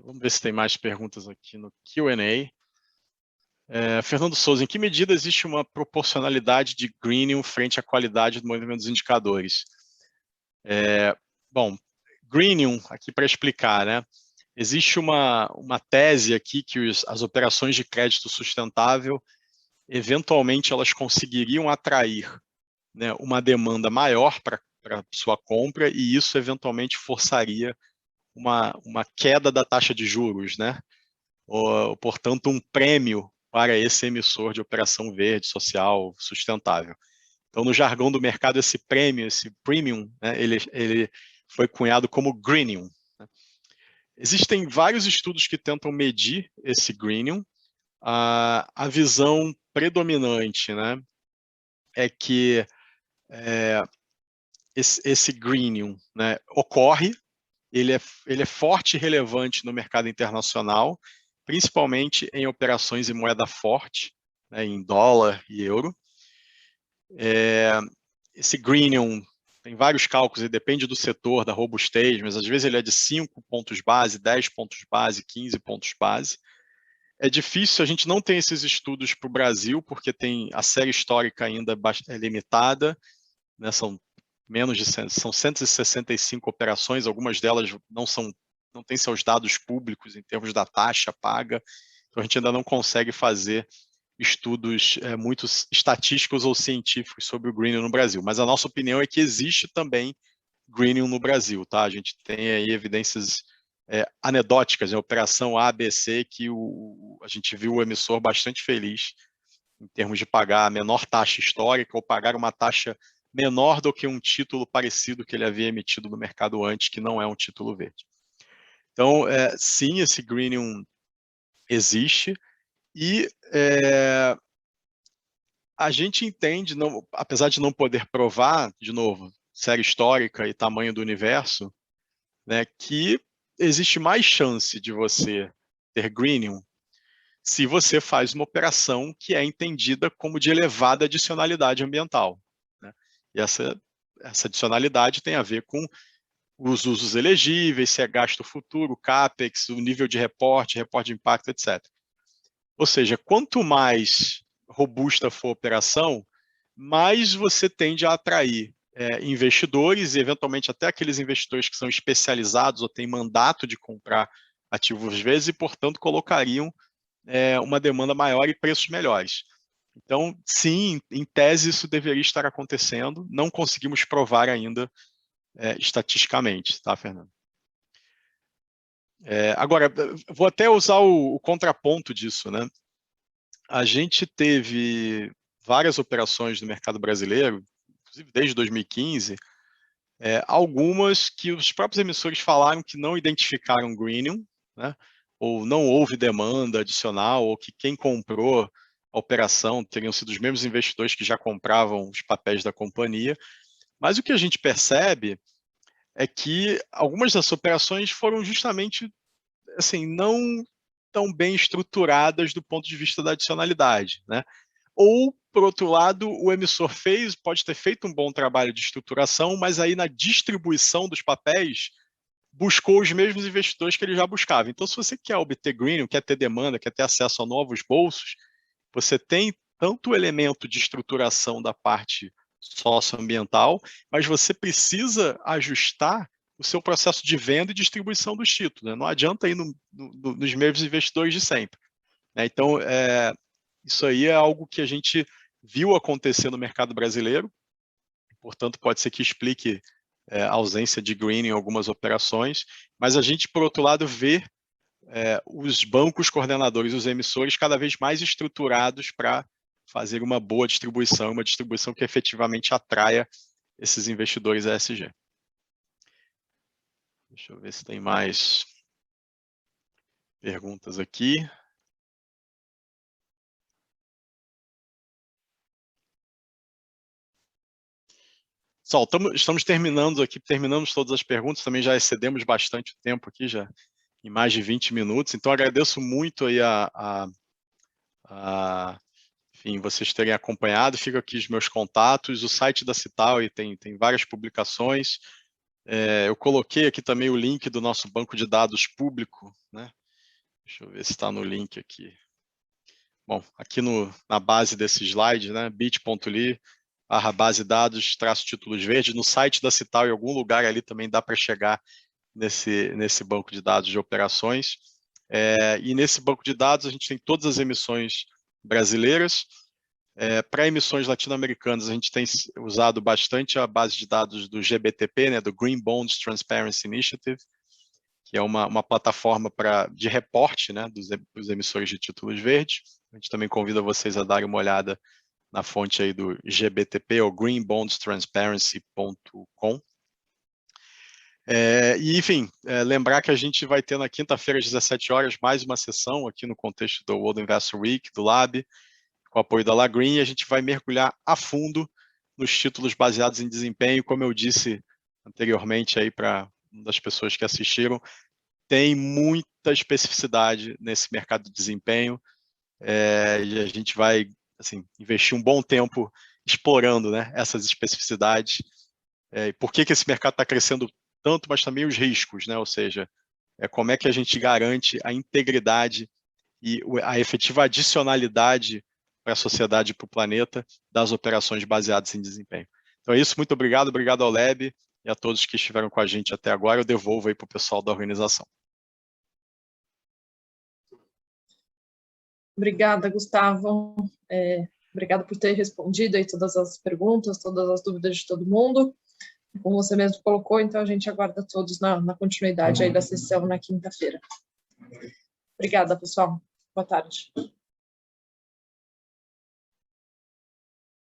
Vamos ver se tem mais perguntas aqui no Q&A. Fernando Souza, em que medida existe uma proporcionalidade de greening frente à qualidade do movimento dos indicadores? Bom, greening, aqui para explicar, né? Existe uma tese aqui que as operações de crédito sustentável, eventualmente, elas conseguiriam atrair, né, uma demanda maior para sua compra e isso, eventualmente, forçaria uma queda da taxa de juros, né? Ou, portanto, um prêmio para esse emissor de operação verde, social, sustentável. Então, no jargão do mercado, esse prêmio, esse premium, né, ele foi cunhado como greenium. Né? Existem vários estudos que tentam medir esse greenium. A visão predominante, né, é que esse greenium, né, ocorre, ele é forte e relevante no mercado internacional, principalmente em operações em moeda forte, né, em dólar e euro. Esse greenium tem vários cálculos, e depende do setor, da robustez, mas às vezes ele é de 5 pontos base, 10 pontos base, 15 pontos base. É difícil, a gente não tem esses estudos para o Brasil, porque a série histórica ainda é limitada, né? São 165 operações, algumas delas não têm seus dados públicos em termos da taxa paga, então a gente ainda não consegue fazer estudos muito estatísticos ou científicos sobre o greening no Brasil, mas a nossa opinião é que existe também greening no Brasil, tá? A gente tem aí evidências anedóticas, né? Operação A, B, C, que a gente viu o emissor bastante feliz em termos de pagar a menor taxa histórica ou pagar uma taxa menor do que um título parecido que ele havia emitido no mercado antes, que não é um título verde. Então, sim, esse greening existe e a gente entende, apesar de não poder provar, de novo, série histórica e tamanho do universo, né, que existe mais chance de você ter greening se você faz uma operação que é entendida como de elevada adicionalidade ambiental, né? E essa adicionalidade tem a ver com os usos elegíveis, se é gasto futuro, CAPEX, o nível de reporte de impacto, etc. Ou seja, quanto mais robusta for a operação, mais você tende a atrair investidores e, eventualmente, até aqueles investidores que são especializados ou têm mandato de comprar ativos às vezes e, portanto, colocariam uma demanda maior e preços melhores. Então, sim, em tese isso deveria estar acontecendo, não conseguimos provar ainda estatisticamente, tá, Fernando? Agora, vou até usar o contraponto disso, né? A gente teve várias operações no mercado brasileiro, inclusive desde 2015, algumas que os próprios emissores falaram que não identificaram greening, né? Ou não houve demanda adicional, ou que quem comprou a operação teriam sido os mesmos investidores que já compravam os papéis da companhia. Mas o que a gente percebe é que algumas dessas operações foram justamente assim, não tão bem estruturadas do ponto de vista da adicionalidade, né? Ou, por outro lado, o emissor pode ter feito um bom trabalho de estruturação, mas aí na distribuição dos papéis buscou os mesmos investidores que ele já buscava. Então, se você quer obter greening, quer ter demanda, quer ter acesso a novos bolsos, você tem tanto o elemento de estruturação da parte socioambiental, mas você precisa ajustar o seu processo de venda e distribuição dos títulos, né? Não adianta ir nos mesmos investidores de sempre, né? Então, isso aí é algo que a gente viu acontecer no mercado brasileiro, portanto, pode ser que explique a ausência de greening em algumas operações, mas a gente, por outro lado, vê os bancos coordenadores, os emissores, cada vez mais estruturados para fazer uma boa distribuição, uma distribuição que efetivamente atraia esses investidores ESG. Deixa eu ver se tem mais perguntas aqui. Pessoal, estamos terminamos todas as perguntas, também já excedemos bastante o tempo aqui, já em mais de 20 minutos, então agradeço muito aí enfim, vocês terem acompanhado, fica aqui os meus contatos, o site da Cital tem várias publicações, eu coloquei aqui também o link do nosso banco de dados público, né? Deixa eu ver se está no link aqui. Bom, aqui na base desse slide, né, bit.ly/base dados-títulos verdes, no site da Cital, em algum lugar ali também dá para chegar nesse banco de dados de operações. E nesse banco de dados a gente tem todas as emissões brasileiras. Para emissões latino-americanas, a gente tem usado bastante a base de dados do GBTP, né, do Green Bonds Transparency Initiative, que é uma plataforma de reporte, né, dos emissores de títulos verdes. A gente também convida vocês a darem uma olhada na fonte aí do GBTP, ou greenbondstransparency.com. E, enfim, lembrar que a gente vai ter na quinta-feira, às 17 horas, mais uma sessão aqui no contexto do World Investor Week, do Lab, com o apoio da Lagreen, e a gente vai mergulhar a fundo nos títulos baseados em desempenho. Como eu disse anteriormente aí para uma das pessoas que assistiram, tem muita especificidade nesse mercado de desempenho, e a gente vai assim, investir um bom tempo explorando, né, essas especificidades, por que esse mercado está crescendo tanto, mas também os riscos, né? Ou seja, como é que a gente garante a integridade e a efetiva adicionalidade para a sociedade e para o planeta das operações baseadas em desempenho. Então é isso, muito obrigado ao Leb e a todos que estiveram com a gente até agora. Eu devolvo aí para o pessoal da organização. Obrigada, Gustavo. Obrigada por ter respondido aí todas as perguntas, todas as dúvidas de todo mundo. Como você mesmo colocou, então a gente aguarda todos na continuidade aí da sessão na quinta-feira. Obrigada, pessoal. Boa tarde.